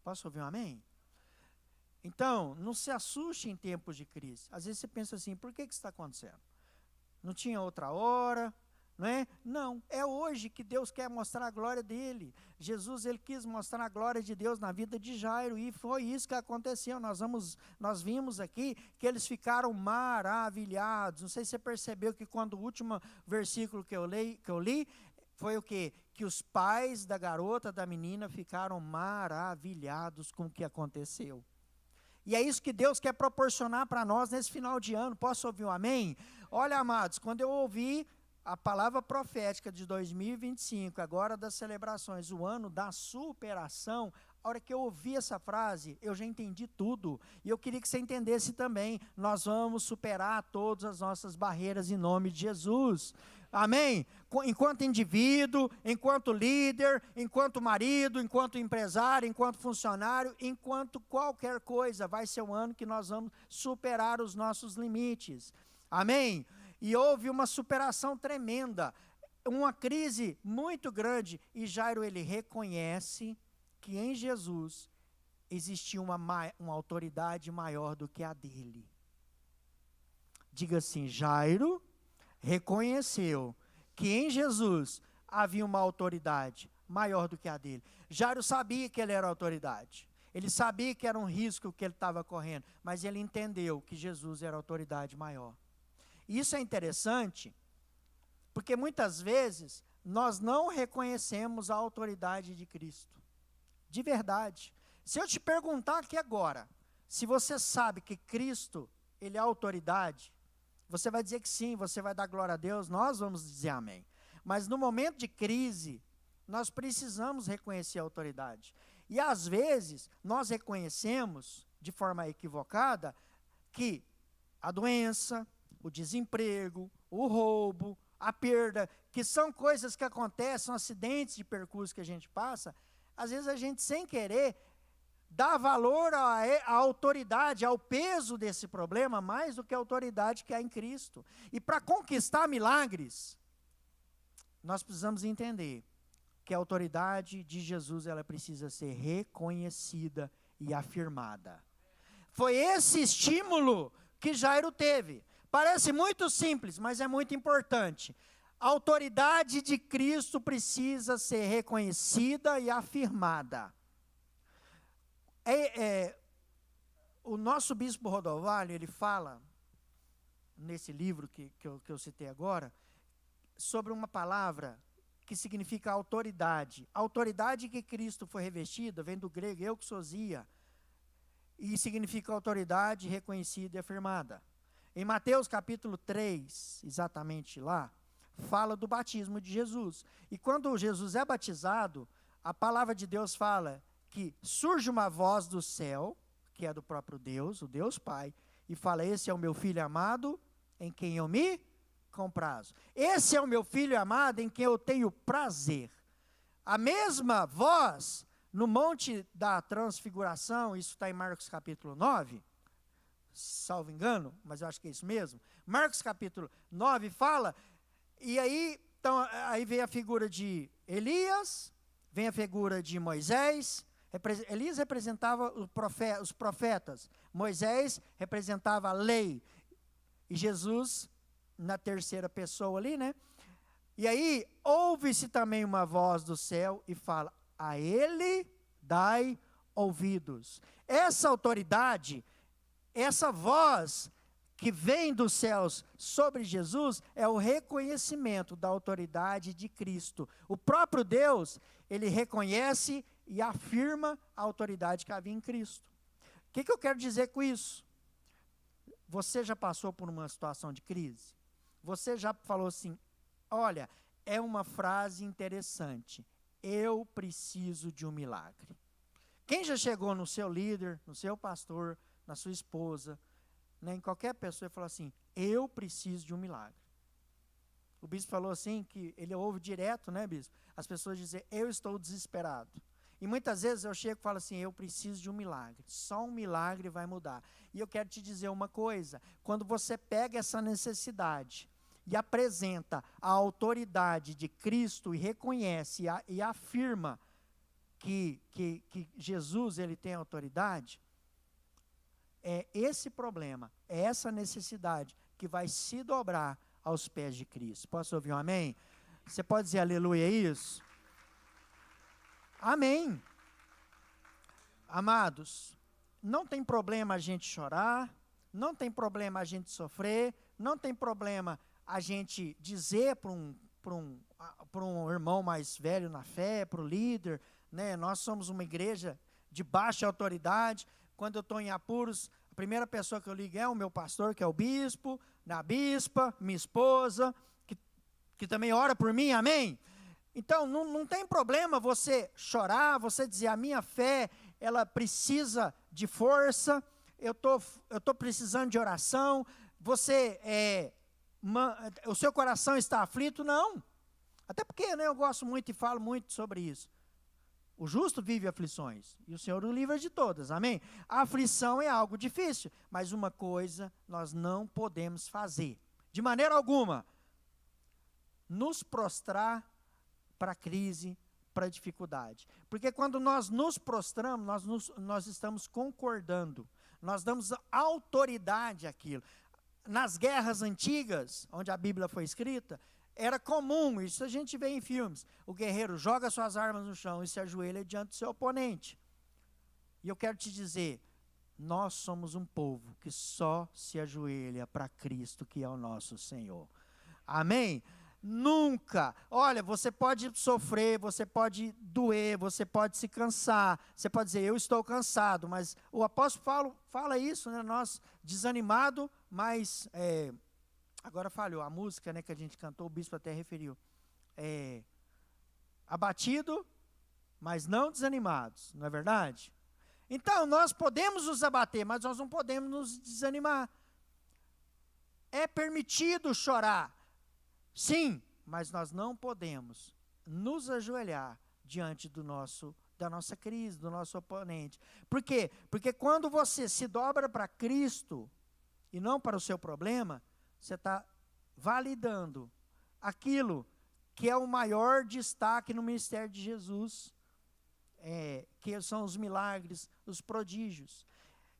Posso ouvir um amém? Então, não se assuste em tempos de crise. Às vezes você pensa assim, por que isso está acontecendo? Não tinha outra hora, não é? Não, é hoje que Deus quer mostrar a glória dele. Jesus, ele quis mostrar a glória de Deus na vida de Jairo, e foi isso que aconteceu. Nós vimos aqui que eles ficaram maravilhados. Não sei se você percebeu que quando o último versículo que eu li foi o quê? Que os pais da garota, da menina, ficaram maravilhados com o que aconteceu. E é isso que Deus quer proporcionar para nós nesse final de ano. Posso ouvir um amém? Olha, amados, quando eu ouvi a palavra profética de 2025, agora das celebrações, o ano da superação, a hora que eu ouvi essa frase, eu já entendi tudo. E eu queria que você entendesse também, nós vamos superar todas as nossas barreiras em nome de Jesus. Amém? Enquanto indivíduo, enquanto líder, enquanto marido, enquanto empresário, enquanto funcionário, enquanto qualquer coisa, vai ser um ano que nós vamos superar os nossos limites. Amém? E houve uma superação tremenda, uma crise muito grande, e Jairo, ele reconhece que em Jesus existia uma autoridade maior do que a dele. Diga assim, Jairo reconheceu que em Jesus havia uma autoridade maior do que a dele. Jairo sabia que ele era autoridade. Ele sabia que era um risco que ele estava correndo, mas ele entendeu que Jesus era a autoridade maior. E isso é interessante, porque muitas vezes nós não reconhecemos a autoridade de Cristo. De verdade. Se eu te perguntar aqui agora, se você sabe que Cristo, ele é a autoridade, você vai dizer que sim, você vai dar glória a Deus, nós vamos dizer amém. Mas no momento de crise, nós precisamos reconhecer a autoridade. E às vezes, nós reconhecemos, de forma equivocada, que a doença, o desemprego, o roubo, a perda, que são coisas que acontecem, são acidentes de percurso que a gente passa, às vezes a gente, sem querer, dá valor à autoridade, ao peso desse problema, mais do que a autoridade que há em Cristo. E para conquistar milagres, nós precisamos entender que a autoridade de Jesus, ela precisa ser reconhecida e afirmada. Foi esse estímulo que Jairo teve. Parece muito simples, mas é muito importante. A autoridade de Cristo precisa ser reconhecida e afirmada. O nosso bispo Rodovalho, ele fala, nesse livro que eu citei agora, sobre uma palavra que significa autoridade. A autoridade que Cristo foi revestida vem do grego euxosia, e significa autoridade reconhecida e afirmada. Em Mateus capítulo 3, exatamente lá, fala do batismo de Jesus. E quando Jesus é batizado, a palavra de Deus fala que surge uma voz do céu, que é do próprio Deus, o Deus Pai, e fala: esse é o meu filho amado, em quem eu me comprazo. Esse é o meu filho amado, em quem eu tenho prazer. A mesma voz, no Monte da Transfiguração, isso está em Marcos capítulo 9, salvo engano, mas eu acho que é isso mesmo. Marcos capítulo 9 fala, e aí, então, aí vem a figura de Elias, vem a figura de Moisés. Elias representava os profetas, Moisés representava a lei, e Jesus na terceira pessoa ali, né? E aí, ouve-se também uma voz do céu e fala: a ele dai ouvidos. Essa autoridade, essa voz que vem dos céus sobre Jesus, é o reconhecimento da autoridade de Cristo. O próprio Deus, ele reconhece e afirma a autoridade que havia em Cristo. O que eu quero dizer com isso? Você já passou por uma situação de crise? Você já falou assim: olha, é uma frase interessante, eu preciso de um milagre. Quem já chegou no seu líder, no seu pastor, na sua esposa, né, em qualquer pessoa, e falou assim: eu preciso de um milagre? O bispo falou assim, que ele ouve direto, né, bispo? As pessoas dizem: eu estou desesperado. E muitas vezes eu chego e falo assim: eu preciso de um milagre, só um milagre vai mudar. E eu quero te dizer uma coisa: quando você pega essa necessidade e apresenta a autoridade de Cristo e reconhece e afirma que Jesus ele tem autoridade, é esse problema, é essa necessidade que vai se dobrar aos pés de Cristo. Posso ouvir um amém? Você pode dizer aleluia a isso? Amém. Amados, não tem problema a gente chorar, não tem problema a gente sofrer, não tem problema a gente dizer para um irmão mais velho na fé, para o líder, né? Nós somos uma igreja de baixa autoridade. Quando eu estou em apuros, a primeira pessoa que eu ligo é o meu pastor, que é o bispo, a bispa, minha esposa, que também ora por mim, amém? Então, não tem problema você chorar, você dizer: a minha fé, ela precisa de força, eu tô precisando de oração, o seu coração está aflito. Não, até porque, né, eu gosto muito e falo muito sobre isso. O justo vive aflições, e o Senhor o livra de todas, amém? A aflição é algo difícil, mas uma coisa nós não podemos fazer, de maneira alguma: nos prostrar para a crise, para a dificuldade. Porque quando nós nos prostramos, nós estamos concordando, nós damos autoridade àquilo. Nas guerras antigas, onde a Bíblia foi escrita, era comum, isso a gente vê em filmes, o guerreiro joga suas armas no chão e se ajoelha diante do seu oponente. E eu quero te dizer, nós somos um povo que só se ajoelha para Cristo, que é o nosso Senhor. Amém? Nunca. Olha, você pode sofrer, você pode doer, você pode se cansar, você pode dizer: eu estou cansado, mas o apóstolo Paulo fala isso, né? Nós desanimado, mas agora falhou a música, né, que a gente cantou, o bispo até referiu, abatido, mas não desanimados, não é verdade? Então, nós podemos nos abater, mas nós não podemos nos desanimar. É permitido chorar, sim, mas nós não podemos nos ajoelhar diante da nossa crise, do nosso oponente. Por quê? Porque quando você se dobra para Cristo e não para o seu problema, você está validando aquilo que é o maior destaque no ministério de Jesus, que são os milagres, os prodígios.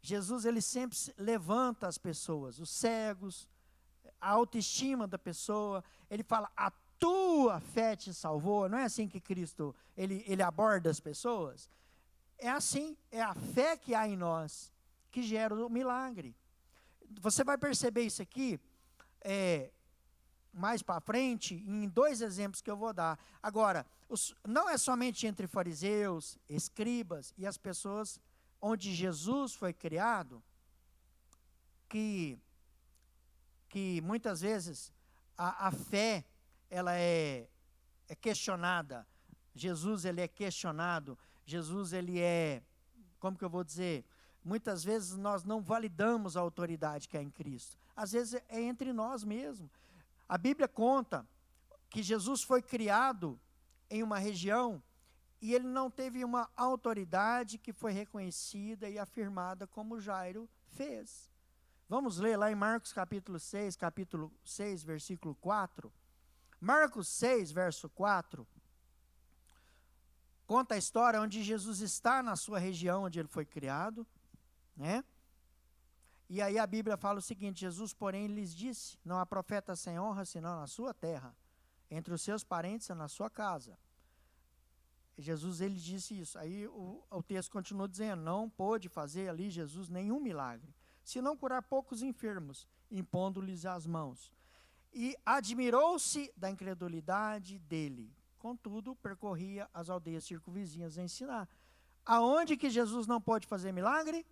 Jesus, ele sempre levanta as pessoas, os cegos, a autoestima da pessoa. Ele fala: a tua fé te salvou. Não é assim que Cristo, ele aborda as pessoas? É assim, é a fé que há em nós que gera o milagre. Você vai perceber isso aqui mais para frente, em 2 exemplos que eu vou dar. Agora, não é somente entre fariseus, escribas e as pessoas onde Jesus foi criado, que muitas vezes a fé ela é questionada. Jesus, ele é questionado. Jesus, ele é, como que eu vou dizer? Muitas vezes nós não validamos a autoridade que há em Cristo. Às vezes é entre nós mesmos. A Bíblia conta que Jesus foi criado em uma região e ele não teve uma autoridade que foi reconhecida e afirmada como Jairo fez. Vamos ler lá em Marcos capítulo 6, versículo 4. Marcos 6, verso 4, conta a história onde Jesus está na sua região onde ele foi criado, né? E aí a Bíblia fala o seguinte: Jesus, porém, lhes disse: não há profeta sem honra, senão na sua terra, entre os seus parentes e na sua casa. E Jesus, ele disse isso. Aí o texto continua dizendo: não pôde fazer ali Jesus nenhum milagre, senão curar poucos enfermos, impondo-lhes as mãos. E admirou-se da incredulidade dele. Contudo, percorria as aldeias circunvizinhas a ensinar. Aonde que Jesus não pode fazer milagre?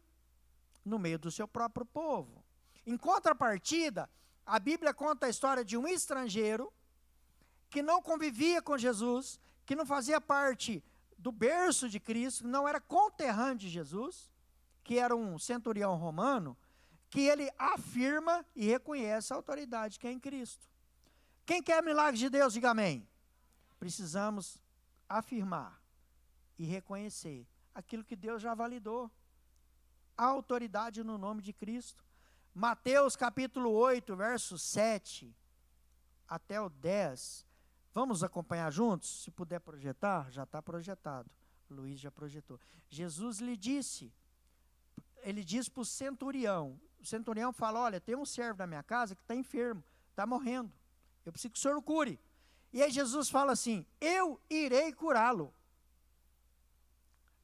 No meio do seu próprio povo. Em contrapartida, a Bíblia conta a história de um estrangeiro que não convivia com Jesus, que não fazia parte do berço de Cristo, não era conterrâneo de Jesus, que era um centurião romano, que ele afirma e reconhece a autoridade que é em Cristo. Quem quer milagre de Deus, diga amém. Precisamos afirmar e reconhecer aquilo que Deus já validou. A autoridade no nome de Cristo. Mateus capítulo 8, verso 7 até o 10. Vamos acompanhar juntos? Se puder projetar, já está projetado. O Luiz já projetou. Jesus lhe disse, ele diz para o centurião fala: olha, tem um servo da minha casa que está enfermo, está morrendo, eu preciso que o senhor o cure. E aí Jesus fala assim: eu irei curá-lo.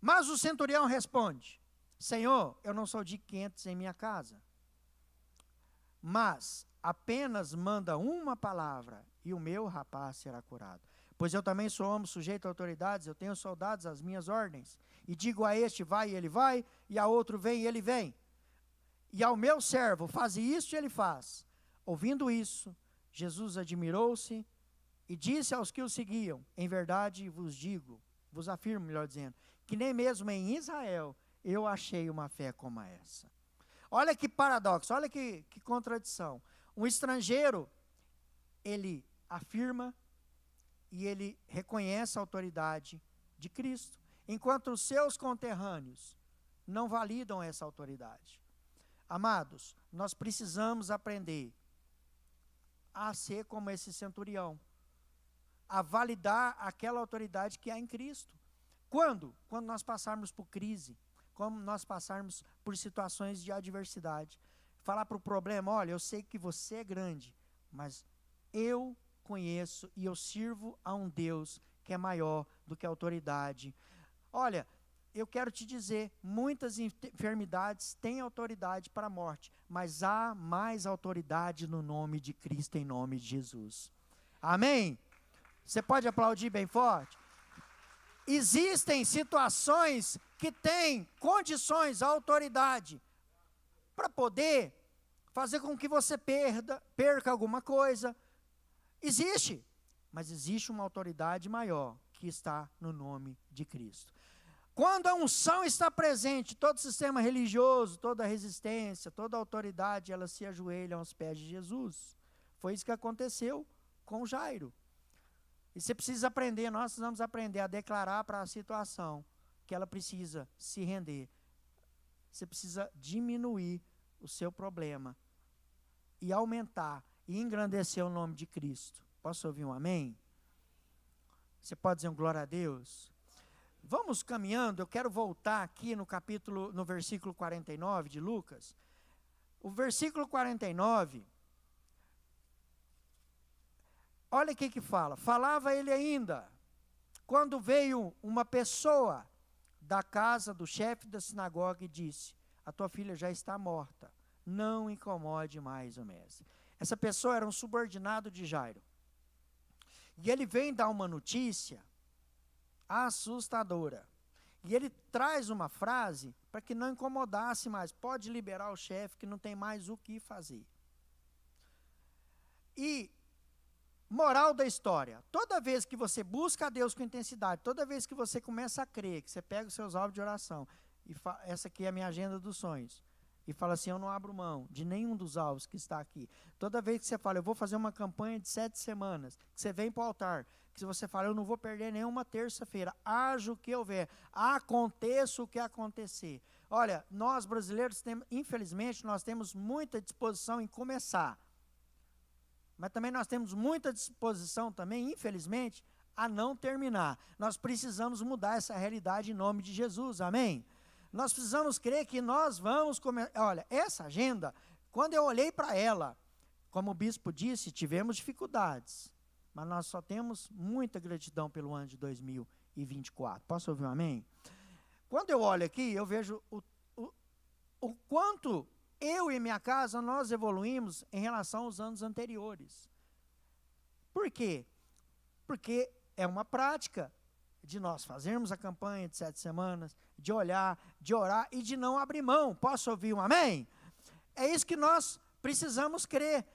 Mas o centurião responde: Senhor, eu não sou de 500 em minha casa, mas apenas manda uma palavra e o meu rapaz será curado. Pois eu também sou homem sujeito a autoridades, eu tenho soldados às minhas ordens, e digo a este, vai, e ele vai, e a outro, vem, e ele vem. E ao meu servo, faze isto, e ele faz. Ouvindo isso, Jesus admirou-se e disse aos que o seguiam: em verdade vos digo, vos afirmo, melhor dizendo, que nem mesmo em Israel eu achei uma fé como essa. Olha que paradoxo, olha que contradição. Um estrangeiro, ele afirma e ele reconhece a autoridade de Cristo, enquanto os seus conterrâneos não validam essa autoridade. Amados, nós precisamos aprender a ser como esse centurião, a validar aquela autoridade que há em Cristo. Quando? Quando nós passarmos por crise, quando nós passarmos por situações de adversidade. Falar para o problema: olha, eu sei que você é grande, mas eu conheço e eu sirvo a um Deus que é maior do que a autoridade. Olha, eu quero te dizer, muitas enfermidades têm autoridade para a morte, mas há mais autoridade no nome de Cristo, em nome de Jesus. Amém? Você pode aplaudir bem forte? Existem situações que têm condições, autoridade, para poder fazer com que você perca alguma coisa. Existe, mas existe uma autoridade maior, que está no nome de Cristo. Quando a unção está presente, todo sistema religioso, toda resistência, toda autoridade, ela se ajoelha aos pés de Jesus. Foi isso que aconteceu com Jairo. E você precisa aprender, nós precisamos aprender a declarar para a situação que ela precisa se render. Você precisa diminuir o seu problema e aumentar e engrandecer o nome de Cristo. Posso ouvir um amém? Você pode dizer um glória a Deus? Vamos caminhando, eu quero voltar aqui no versículo 49 de Lucas. O versículo 49, olha o que fala. Falava ele ainda, quando veio uma pessoa da casa do chefe da sinagoga e disse: a tua filha já está morta, não incomode mais o mestre. Essa pessoa era um subordinado de Jairo. E ele vem dar uma notícia assustadora. E ele traz uma frase para que não incomodasse mais. Pode liberar o chefe, que não tem mais o que fazer. E, moral da história, toda vez que você busca a Deus com intensidade, toda vez que você começa a crer, que você pega os seus alvos de oração, e essa aqui é a minha agenda dos sonhos, e fala assim: eu não abro mão de nenhum dos alvos que está aqui. Toda vez que você fala: eu vou fazer uma campanha de 7 semanas, que você vem para o altar, que você fala: eu não vou perder nenhuma terça-feira, haja o que houver, aconteça o que acontecer. Olha, nós brasileiros, infelizmente, nós temos muita disposição em começar, mas também nós temos muita disposição também, infelizmente, a não terminar. Nós precisamos mudar essa realidade em nome de Jesus, amém? Nós precisamos crer que nós vamos começar. Olha, essa agenda, quando eu olhei para ela, como o bispo disse, tivemos dificuldades, mas nós só temos muita gratidão pelo ano de 2024. Posso ouvir um amém? Quando eu olho aqui, eu vejo o quanto eu e minha casa, nós evoluímos em relação aos anos anteriores. Por quê? Porque é uma prática de nós fazermos a campanha de 7 semanas, de olhar, de orar e de não abrir mão. Posso ouvir um amém? É isso que nós precisamos crer.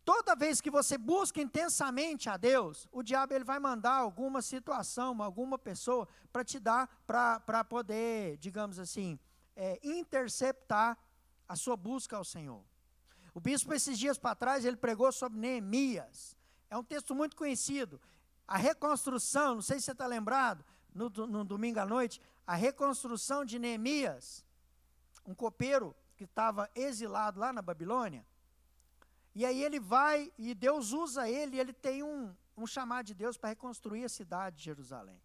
Toda vez que você busca intensamente a Deus, o diabo ele vai mandar alguma situação, alguma pessoa para te dar, para poder, digamos assim, interceptar a sua busca ao Senhor. O bispo, esses dias para trás, ele pregou sobre Neemias. É um texto muito conhecido. A reconstrução, não sei se você está lembrado, no domingo à noite, a reconstrução de Neemias, um copeiro que estava exilado lá na Babilônia. E aí ele vai, e Deus usa ele, e ele tem um chamado de Deus para reconstruir a cidade de Jerusalém.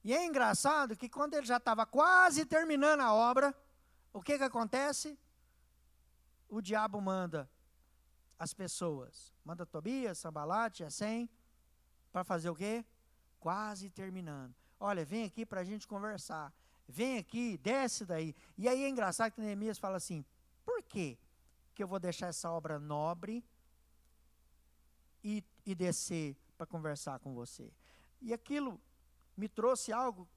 E é engraçado que quando ele já estava quase terminando a obra, o que acontece? O diabo manda as pessoas, manda Tobias, Sambalate, Gesem, para fazer o quê? Quase terminando. Olha, vem aqui para a gente conversar. Vem aqui, desce daí. E aí é engraçado que Neemias fala assim: por quê que eu vou deixar essa obra nobre e descer para conversar com você? E aquilo me trouxe algo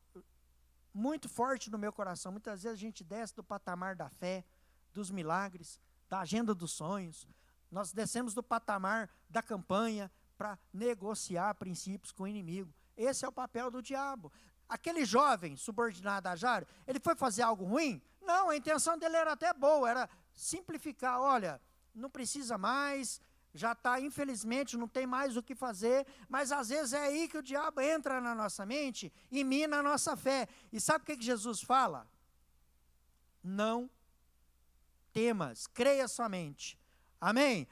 muito forte no meu coração. Muitas vezes a gente desce do patamar da fé, dos milagres, da agenda dos sonhos. Nós descemos do patamar da campanha para negociar princípios com o inimigo. Esse é o papel do diabo. Aquele jovem subordinado a Jairo, ele foi fazer algo ruim? Não, a intenção dele era até boa, era simplificar. Olha, não precisa mais, já está, infelizmente, não tem mais o que fazer, mas às vezes é aí que o diabo entra na nossa mente e mina a nossa fé. E sabe o que Jesus fala? Não temas, creia somente. Amém?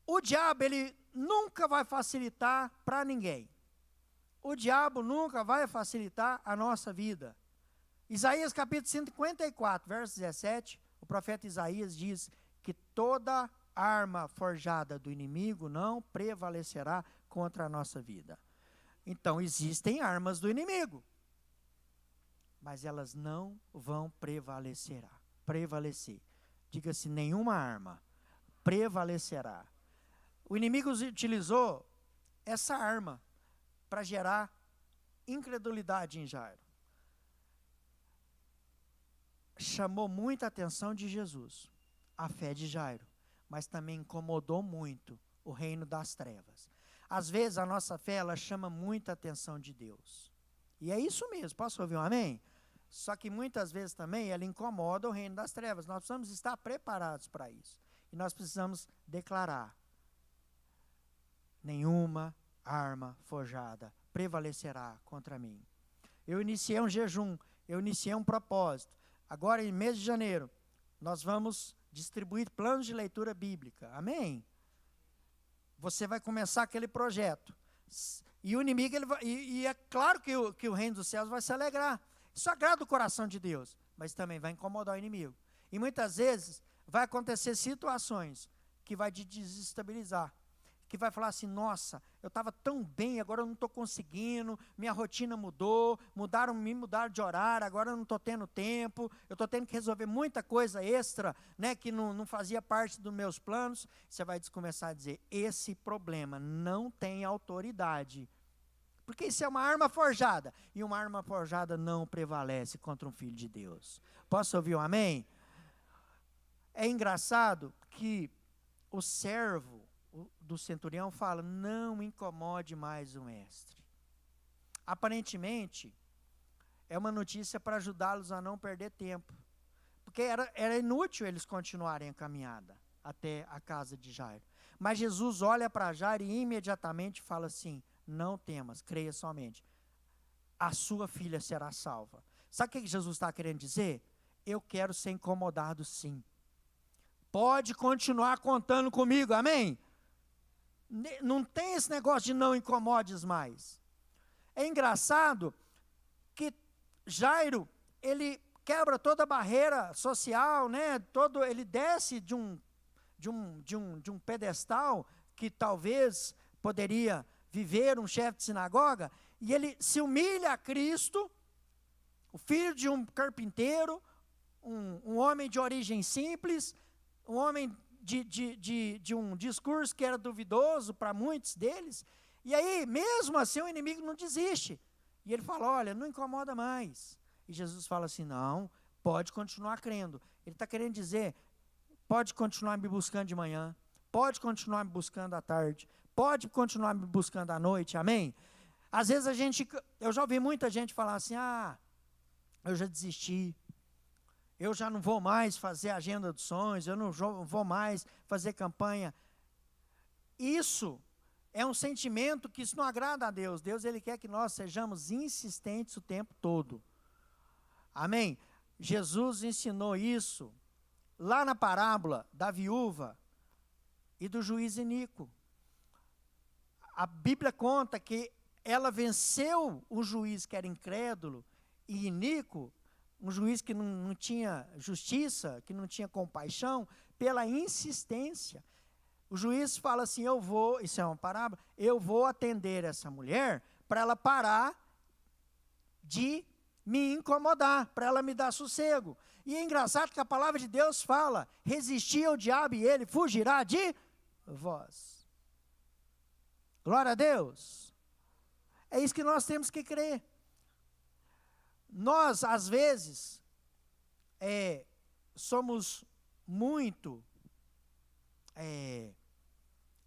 O diabo, ele nunca vai facilitar para ninguém. O diabo nunca vai facilitar a nossa vida. Isaías capítulo 54, verso 17, o profeta Isaías diz que toda arma forjada do inimigo não prevalecerá contra a nossa vida. Então, existem armas do inimigo, mas elas não vão prevalecer. Diga-se, nenhuma arma prevalecerá. O inimigo utilizou essa arma para gerar incredulidade em Jairo. Chamou muita atenção de Jesus, a fé de Jairo, mas também incomodou muito o reino das trevas. Às vezes a nossa fé, ela chama muita atenção de Deus. E é isso mesmo, posso ouvir um amém? Só que muitas vezes também ela incomoda o reino das trevas. Nós precisamos estar preparados para isso. E nós precisamos declarar: nenhuma arma forjada prevalecerá contra mim. Eu iniciei um jejum, eu iniciei um propósito. Agora, em mês de janeiro, nós vamos distribuir planos de leitura bíblica. Amém? Você vai começar aquele projeto. E o inimigo, e é claro que o reino dos céus vai se alegrar. Isso agrada o coração de Deus, mas também vai incomodar o inimigo. E muitas vezes vai acontecer situações que vai te desestabilizar, que vai falar assim, nossa, eu estava tão bem, agora eu não estou conseguindo, minha rotina mudou, me mudaram de horário, agora eu não estou tendo tempo, eu estou tendo que resolver muita coisa extra, né, que não fazia parte dos meus planos. Você vai começar a dizer, esse problema não tem autoridade, porque isso é uma arma forjada, e uma arma forjada não prevalece contra um filho de Deus. Posso ouvir um amém? É engraçado que o servo do centurião fala, não incomode mais o mestre. Aparentemente, é uma notícia para ajudá-los a não perder tempo, porque era inútil eles continuarem a caminhada até a casa de Jairo. Mas Jesus olha para Jairo e imediatamente fala assim, não temas, creia somente, a sua filha será salva. Sabe o que Jesus está querendo dizer? Eu quero ser incomodado sim. Pode continuar contando comigo, amém? Não tem esse negócio de não incomodes mais. É engraçado que Jairo, ele quebra toda a barreira social, né? Ele desce de um pedestal que talvez poderia viver um chefe de sinagoga, e ele se humilha a Cristo, o filho de um carpinteiro, um homem de origem simples, um homem de um discurso que era duvidoso para muitos deles, e aí, mesmo assim, o inimigo não desiste, e ele fala, olha, não incomoda mais, e Jesus fala assim, não, pode continuar crendo. Ele está querendo dizer, pode continuar me buscando de manhã, pode continuar me buscando à tarde, pode continuar me buscando à noite, amém? Às vezes eu já ouvi muita gente falar assim, eu já desisti, eu já não vou mais fazer agenda dos sonhos, eu não vou mais fazer campanha. Isso é um sentimento que isso não agrada a Deus. Deus, Ele quer que nós sejamos insistentes o tempo todo. Amém? Jesus ensinou isso lá na parábola da viúva e do juiz iníquo. A Bíblia conta que ela venceu o juiz que era incrédulo e iníquo, um juiz que não tinha justiça, que não tinha compaixão, pela insistência. O juiz fala assim, isso é uma parábola, eu vou atender essa mulher para ela parar de me incomodar, para ela me dar sossego. E é engraçado que a palavra de Deus fala, resistir ao diabo e ele fugirá de vós. Glória a Deus. É isso que nós temos que crer. Nós, às vezes, somos muito,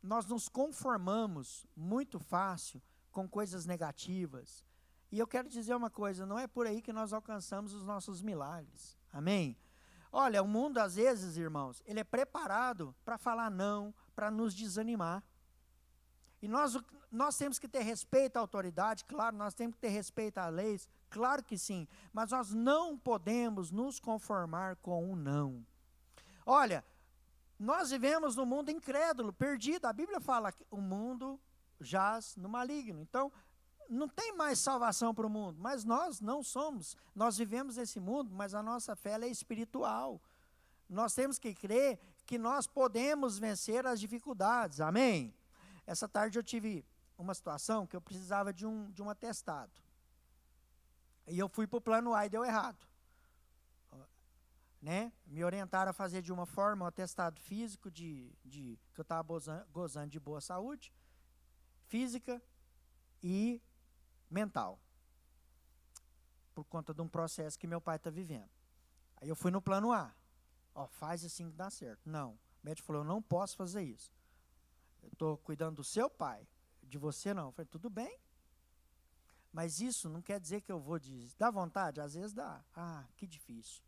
nós nos conformamos muito fácil com coisas negativas. E eu quero dizer uma coisa, não é por aí que nós alcançamos os nossos milagres. Amém? Olha, o mundo, às vezes, irmãos, ele é preparado para falar não, para nos desanimar. E nós temos que ter respeito à autoridade, claro, nós temos que ter respeito às leis, claro que sim, mas nós não podemos nos conformar com o não. Olha, nós vivemos num mundo incrédulo, perdido, a Bíblia fala que o mundo jaz no maligno, então não tem mais salvação para o mundo, mas nós não somos, nós vivemos esse mundo, mas a nossa fé ela é espiritual, nós temos que crer que nós podemos vencer as dificuldades, amém? Essa tarde eu tive uma situação que eu precisava de um atestado. E eu fui para o plano A e deu errado. Né? Me orientaram a fazer de uma forma um atestado físico que eu estava gozando de boa saúde, física e mental. Por conta de um processo que meu pai está vivendo. Aí eu fui no plano A. Faz assim que dá certo. Não. O médico falou, eu não posso fazer isso. Eu estou cuidando do seu pai, de você não. Eu falei, tudo bem, mas isso não quer dizer que eu vou dizer. Dá vontade? Às vezes dá. Que difícil.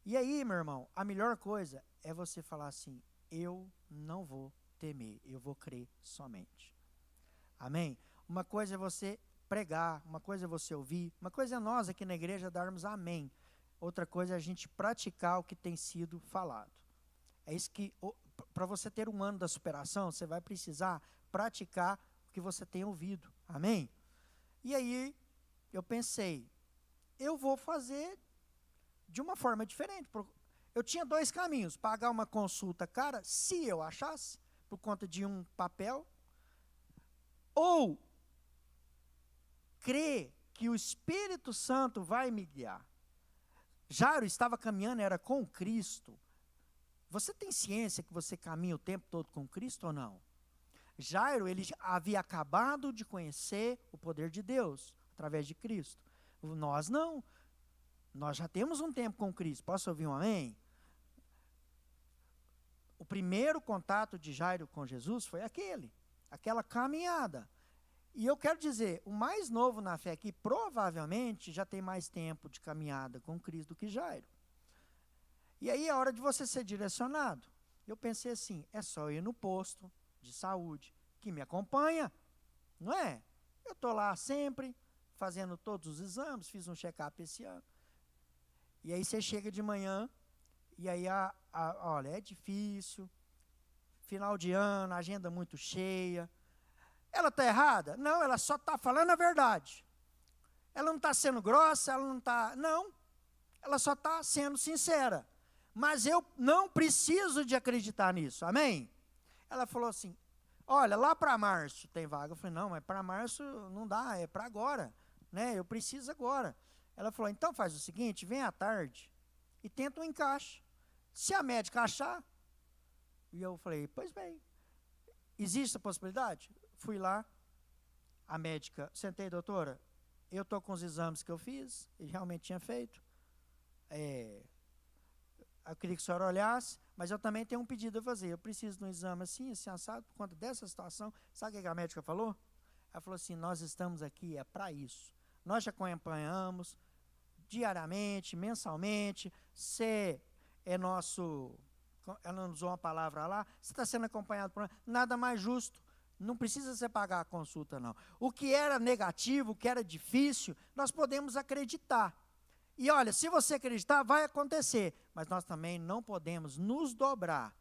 E aí, meu irmão, a melhor coisa é você falar assim, eu não vou temer, eu vou crer somente. Amém? Uma coisa é você pregar, uma coisa é você ouvir, uma coisa é nós aqui na igreja darmos amém. Outra coisa é a gente praticar o que tem sido falado. É isso que... Para você ter um ano da superação, você vai precisar praticar o que você tem ouvido. Amém? E aí, eu pensei, eu vou fazer de uma forma diferente. Eu tinha dois caminhos, pagar uma consulta cara, se eu achasse, por conta de um papel, ou crer que o Espírito Santo vai me guiar. Jairo estava caminhando, era com Cristo. Você tem ciência que você caminha o tempo todo com Cristo ou não? Jairo, ele havia acabado de conhecer o poder de Deus, através de Cristo. Nós não. Nós já temos um tempo com Cristo. Posso ouvir um amém? O primeiro contato de Jairo com Jesus foi aquela caminhada. E eu quero dizer, o mais novo na fé aqui, provavelmente, já tem mais tempo de caminhada com Cristo do que Jairo. E aí é hora de você ser direcionado. Eu pensei assim, é só ir no posto de saúde, que me acompanha, não é? Eu estou lá sempre, fazendo todos os exames, fiz um check-up esse ano. E aí você chega de manhã, e aí, olha, é difícil, final de ano, agenda muito cheia. Ela está errada? Não, ela só está falando a verdade. Ela não está sendo grossa, ela não está... Não, ela só está sendo sincera. Mas eu não preciso de acreditar nisso, amém? Ela falou assim, olha, lá para março tem vaga. Eu falei, não, mas para março não dá, é para agora, né? Eu preciso agora. Ela falou, então faz o seguinte, vem à tarde e tenta um encaixe. Se a médica achar, e eu falei, pois bem, existe a possibilidade? Fui lá, a médica, sentei, doutora, eu estou com os exames que eu fiz, e realmente tinha feito, eu queria que a senhora olhasse, mas eu também tenho um pedido a fazer, eu preciso de um exame assim, assim, assado, por conta dessa situação. Sabe o que a médica falou? Ela falou assim, nós estamos aqui, é para isso, nós te acompanhamos diariamente, mensalmente, você é nosso, ela não usou uma palavra lá, você está sendo acompanhado por nada mais justo. Não precisa você pagar a consulta, não. O que era negativo, o que era difícil, nós podemos acreditar. E olha, se você acreditar, vai acontecer. Mas nós também não podemos nos dobrar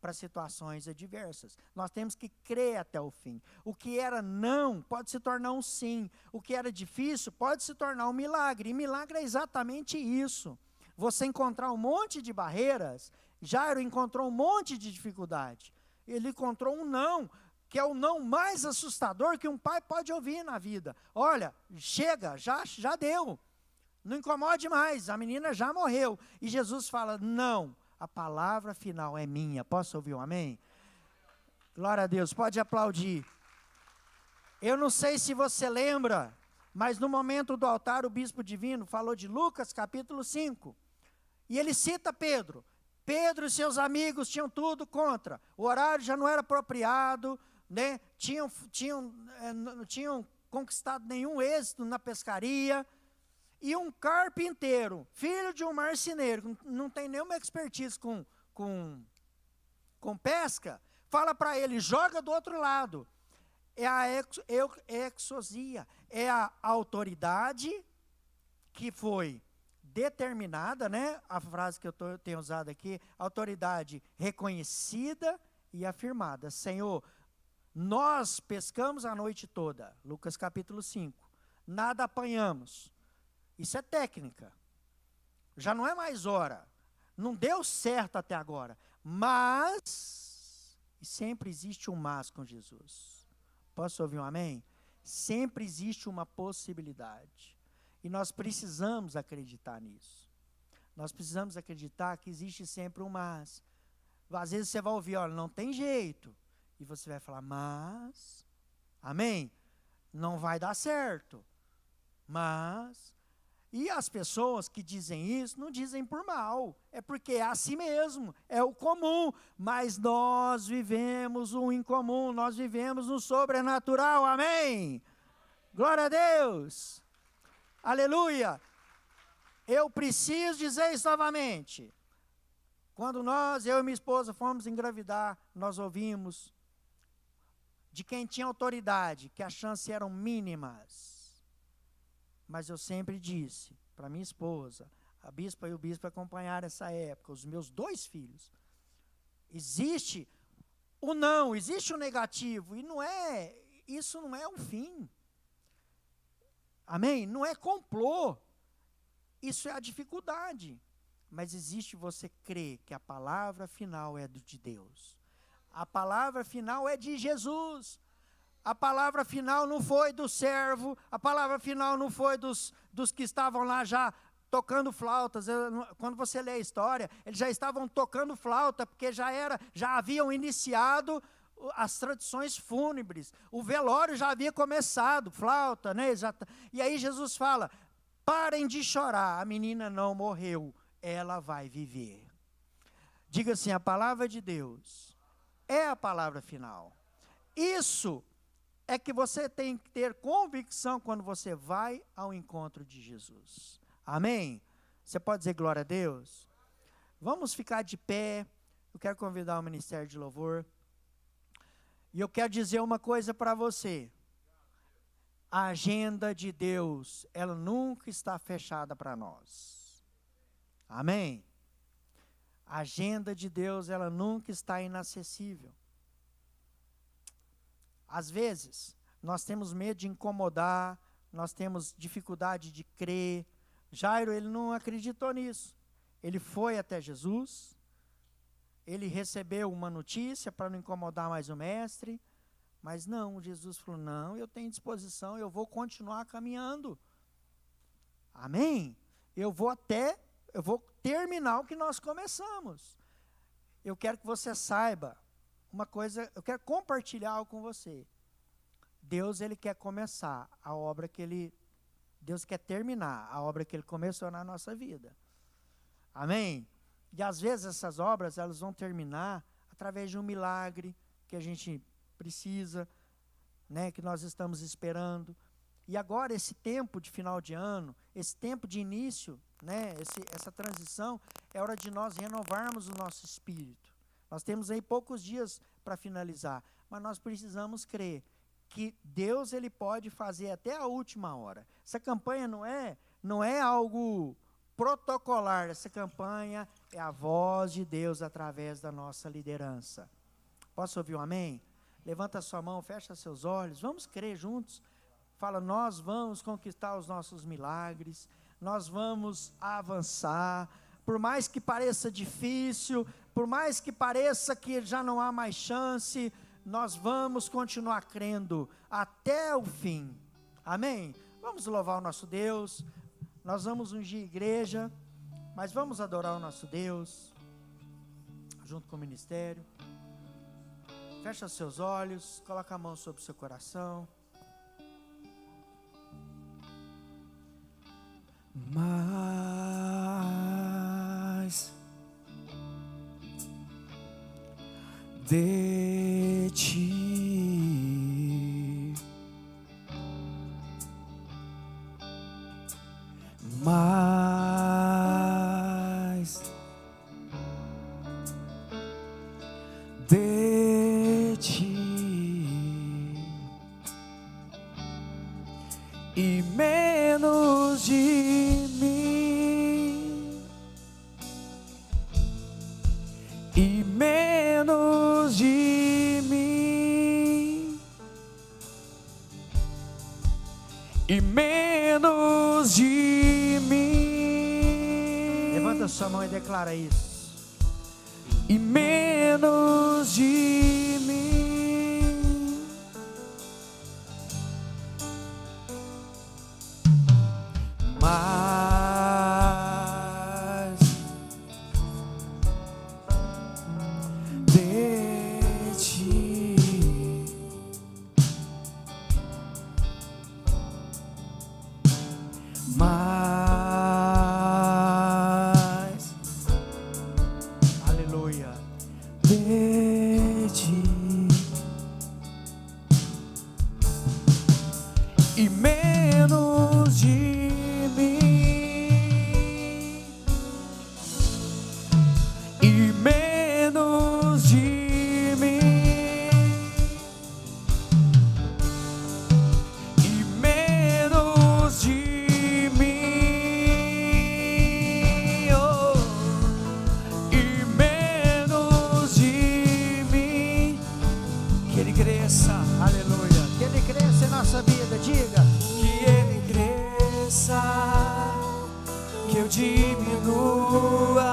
para situações adversas. Nós temos que crer até o fim. O que era não pode se tornar um sim. O que era difícil pode se tornar um milagre. E milagre é exatamente isso. Você encontrar um monte de barreiras. Jairo encontrou um monte de dificuldade. Ele encontrou um não, que é o não mais assustador que um pai pode ouvir na vida. Olha, chega, já deu. Não incomode mais, a menina já morreu. E Jesus fala, não, a palavra final é minha. Posso ouvir um amém? Glória a Deus, pode aplaudir. Eu não sei se você lembra, mas no momento do altar o bispo divino falou de Lucas capítulo 5. E ele cita Pedro. Pedro e seus amigos tinham tudo contra. O horário já não era apropriado, né? Não tinham conquistado nenhum êxito na pescaria. E um carpinteiro, filho de um marceneiro, não tem nenhuma expertise com pesca, fala para ele, joga do outro lado. É a exousia, é a autoridade que foi determinada, né? A frase que eu tenho usado aqui, autoridade reconhecida e afirmada. Senhor, nós pescamos a noite toda, Lucas capítulo 5, nada apanhamos. Isso é técnica. Já não é mais hora. Não deu certo até agora. Mas, e sempre existe um mas com Jesus. Posso ouvir um amém? Sempre existe uma possibilidade. E nós precisamos acreditar nisso. Nós precisamos acreditar que existe sempre um mas. Às vezes você vai ouvir, olha, não tem jeito. E você vai falar, mas, amém? Não vai dar certo. Mas... E as pessoas que dizem isso, não dizem por mal, é porque é assim mesmo, é o comum, mas nós vivemos o incomum, nós vivemos no sobrenatural, amém? Glória a Deus, aleluia. Eu preciso dizer isso novamente, quando eu e minha esposa fomos engravidar, nós ouvimos de quem tinha autoridade, que as chances eram mínimas. Mas eu sempre disse para minha esposa, a bispa e o bispo acompanharam essa época, os meus 2 filhos. Existe o não, existe o negativo, e isso não é o fim. Amém? Não é complô. Isso é a dificuldade. Mas existe você crer que a palavra final é de Deus. A palavra final é de Jesus. A palavra final não foi do servo, a palavra final não foi dos que estavam lá já tocando flautas. Quando você lê a história, eles já estavam tocando flauta, porque já haviam iniciado as tradições fúnebres. O velório já havia começado, flauta, né? E aí Jesus fala: parem de chorar, a menina não morreu, ela vai viver. Diga assim: a palavra de Deus é a palavra final. Isso é que você tem que ter convicção quando você vai ao encontro de Jesus. Amém? Você pode dizer glória a Deus? Vamos ficar de pé. Eu quero convidar o Ministério de Louvor. E eu quero dizer uma coisa para você. A agenda de Deus, ela nunca está fechada para nós. Amém? A agenda de Deus, ela nunca está inacessível. Às vezes, nós temos medo de incomodar, nós temos dificuldade de crer. Jairo, ele não acreditou nisso. Ele foi até Jesus, ele recebeu uma notícia para não incomodar mais o mestre, mas não, Jesus falou: não, eu tenho disposição, eu vou continuar caminhando. Amém? Eu vou terminar o que nós começamos. Eu quero que você saiba uma coisa, eu quero compartilhar algo com você. Deus, ele quer começar a obra Deus quer terminar a obra que ele começou na nossa vida. Amém? E às vezes essas obras, elas vão terminar através de um milagre que a gente precisa, né, que nós estamos esperando. E agora esse tempo de final de ano, esse tempo de início, né, essa transição, é hora de nós renovarmos o nosso espírito. Nós temos aí poucos dias para finalizar, mas nós precisamos crer que Deus, ele pode fazer até a última hora. Essa campanha não é algo protocolar, essa campanha é a voz de Deus através da nossa liderança. Posso ouvir um amém? Levanta sua mão, fecha seus olhos, vamos crer juntos. Fala: nós vamos conquistar os nossos milagres, nós vamos avançar, por mais que pareça difícil, por mais que pareça que já não há mais chance, nós vamos continuar crendo até o fim. Amém? Vamos louvar o nosso Deus, nós vamos ungir a igreja, mas vamos adorar o nosso Deus, junto com o ministério. Fecha seus olhos, coloca a mão sobre o seu coração. Mais de ti, mais de ti e menos de mim, e menos de mim, e menos de mim. Levanta sua mão e declara isso. E menos de mim. Mais de ti, mais, Aleluia. de ti e menos de mim, e menos de mim, e menos de mim, oh, e menos de mim. Que ele cresça, Aleluia. Que ele cresça em nossa vida, diga. que ele cresça, que eu diminua,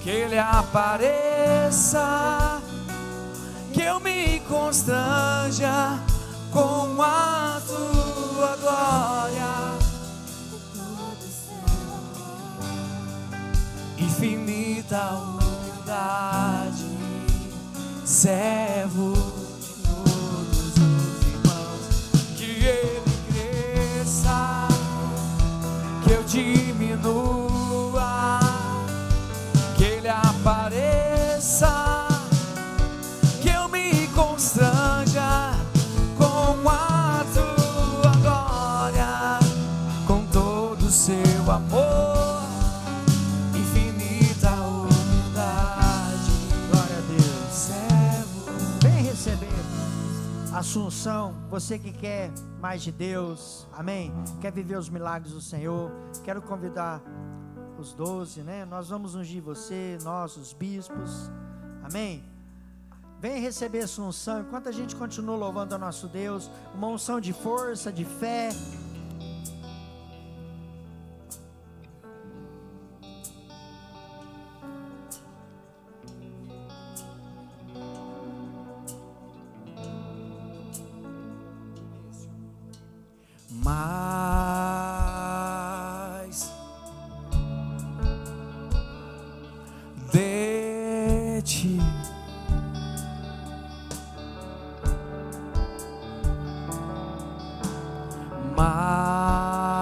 que ele apareça constranja com a tua glória. Infinita humildade, servo de todos os irmãos. Que ele cresça, que eu diminua, que ele apareça, que eu me constranja com a tua glória, com todo o seu amor, infinita humildade. Glória a Deus. Servo. Vem receber Assunção, você que quer mais de Deus, amém? Quer viver os milagres do Senhor? Quero convidar os 12, né? Nós vamos ungir você, nós, os bispos, amém? Vem receber essa unção, enquanto a gente continua louvando ao nosso Deus, uma unção de força, de fé. Mais de ti, mais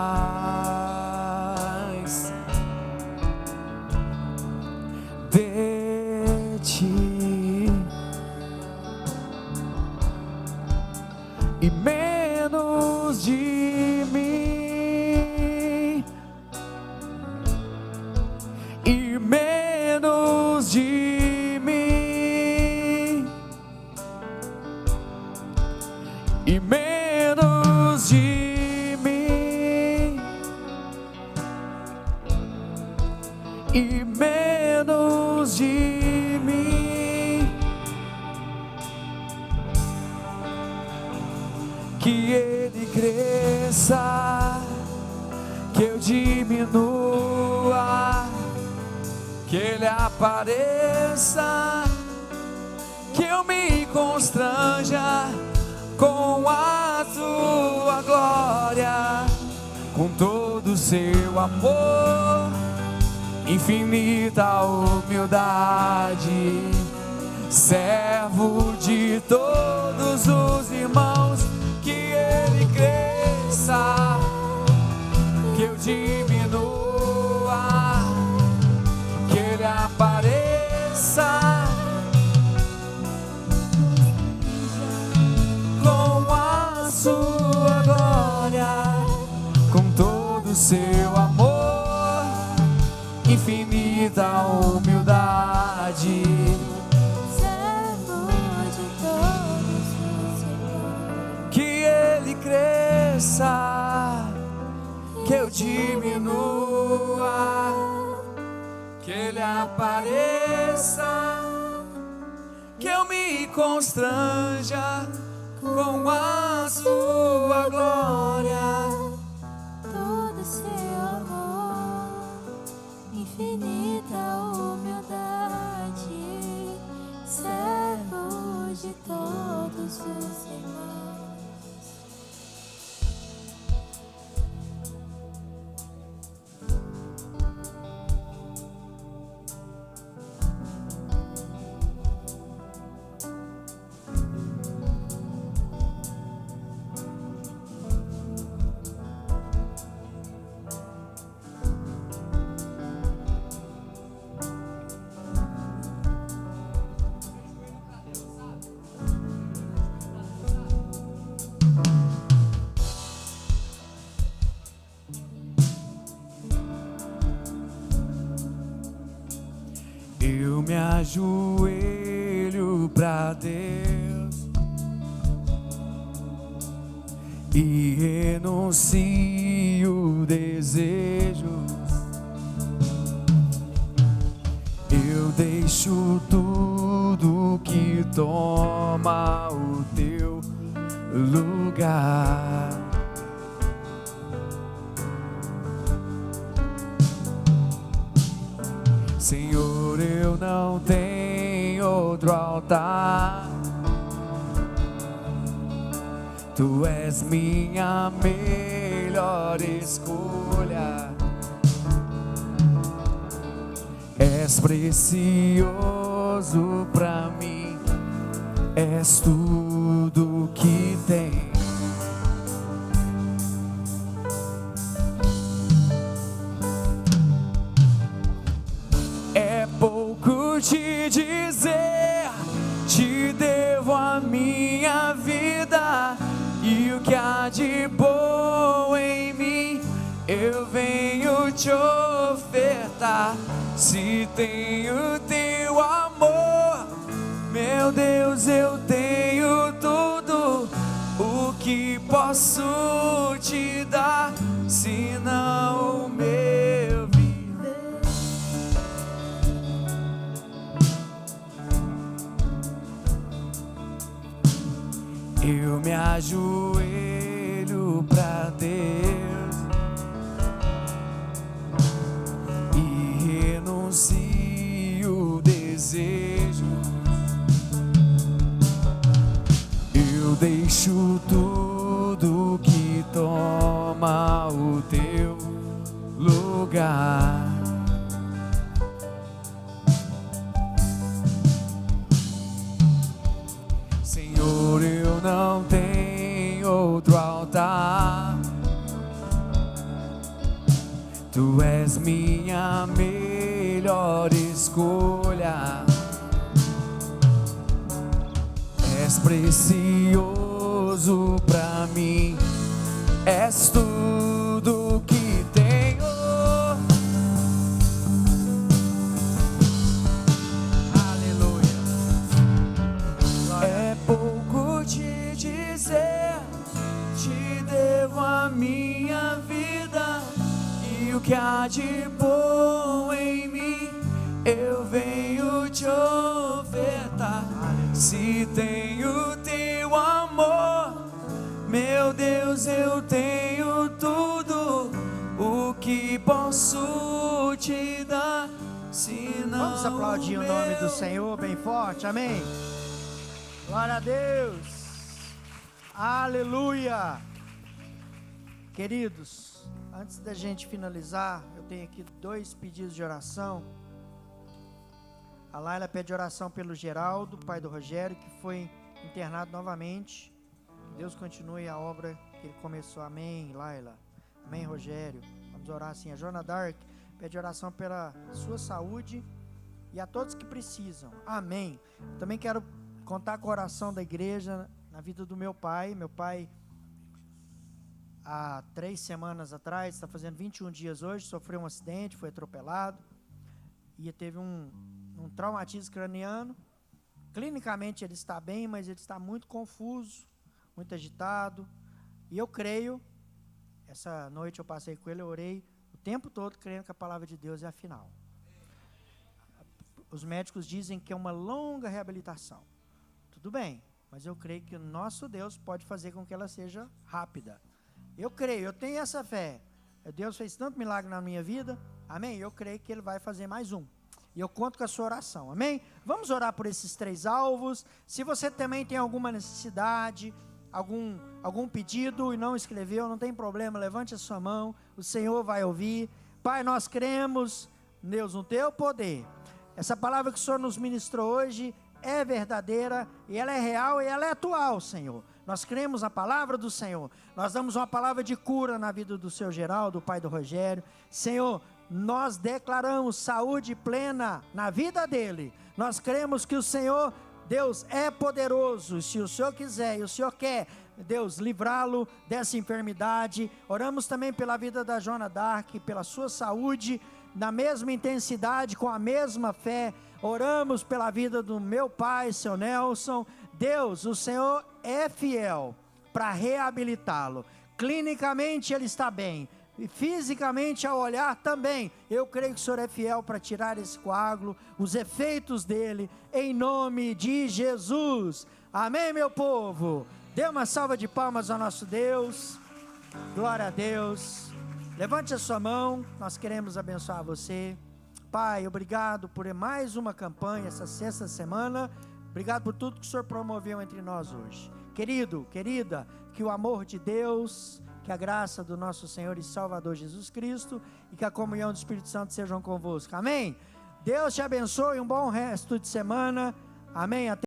de ti e menos de mim, e menos de mim, e menos de mim, e menos de mim. Que ele cresça, que eu diminua, que ele apareça, que eu me constranja com a tua glória, com todo o seu amor, infinita humildade, servo de todos os irmãos. Que ele cresça, que eu diminua, que ele apareça com a sua glória, com todo o seu amor, infinita humildade. Cresça, que eu diminua, que ele apareça, que eu me constranja com a sua glória, todo seu amor, infinita humildade, servo de todos os irmãos. Eu me ajoelho pra Deus e renuncio desejos. Eu deixo tudo que toma o teu lugar. Senhor, eu não tenho outro altar Tu és minha melhor escolha. És precioso pra mim, és tudo que tem. É pouco te dizer, te devo a minha vida e o que há de bom em mim eu venho te ofertar. Se tenho teu amor, meu Deus, eu tenho tudo o que posso te dar, senão o meu viver. Eu me ajoelho pra Deus e renuncio o desejo. Eu deixo tudo que toma o teu lugar. Senhor, eu não tenho outro altar. Tu és minha melhor escolha. És precioso pra mim, és tudo que tenho. Aleluia. É pouco te dizer, te devo a minha vida e o que há de bom em mim eu venho te ofertar. Se tenho teu amor, meu Deus, eu tenho tudo o que posso te dar. Senão Vamos aplaudir o nome do Senhor bem forte, amém? Glória a Deus, aleluia. Queridos, antes da gente finalizar, eu tenho aqui 2 pedidos de oração. A Laila pede oração pelo Geraldo, pai do Rogério, que foi internado novamente. Deus continue a obra que ele começou. Amém, Laila. Amém, Rogério. Vamos orar assim. A Joana Dark pede oração pela sua saúde e a todos que precisam. Amém. Também quero contar com a oração da igreja na vida do meu pai. Meu pai, há 3 semanas atrás, está fazendo 21 dias hoje, sofreu um acidente, foi atropelado e teve um traumatismo craniano. Clinicamente ele está bem, mas ele está muito confuso, muito agitado. E eu creio, essa noite eu passei com ele, eu orei o tempo todo crendo que a palavra de Deus é a final. Os médicos dizem que é uma longa reabilitação. Tudo bem, mas eu creio que o nosso Deus pode fazer com que ela seja rápida. Eu creio, eu tenho essa fé. Deus fez tanto milagre na minha vida, amém? Eu creio que Ele vai fazer mais um. E eu conto com a sua oração, amém? Vamos orar por esses 3 alvos. Se você também tem alguma necessidade, algum pedido e não escreveu, não tem problema, levante a sua mão, o Senhor vai ouvir. Pai, nós cremos, Deus, no Teu poder. Essa palavra que o Senhor nos ministrou hoje é verdadeira, e ela é real, e ela é atual, Senhor. Nós cremos na palavra do Senhor. Nós damos uma palavra de cura na vida do seu Geraldo, do pai do Rogério. Senhor, nós declaramos saúde plena na vida dele. Nós cremos que o Senhor, Deus, é poderoso. Se o Senhor quiser e o Senhor quer, Deus, livrá-lo dessa enfermidade. Oramos também pela vida da Joana Dark, pela sua saúde, na mesma intensidade, com a mesma fé. Oramos pela vida do meu pai, seu Nelson. Deus, o Senhor é fiel para reabilitá-lo. Clinicamente ele está bem. E fisicamente, ao olhar também, eu creio que o Senhor é fiel para tirar esse coágulo, os efeitos dele, em nome de Jesus. Amém, meu povo? Dê uma salva de palmas ao nosso Deus. Glória a Deus. Levante a sua mão, nós queremos abençoar você. Pai, obrigado por mais uma campanha, essa 6ª semana. Obrigado por tudo que o Senhor promoveu entre nós hoje. Querido, querida, que o amor de Deus, que a graça do nosso Senhor e Salvador Jesus Cristo e que a comunhão do Espírito Santo sejam convosco. Amém? Deus te abençoe, um bom resto de semana. Amém?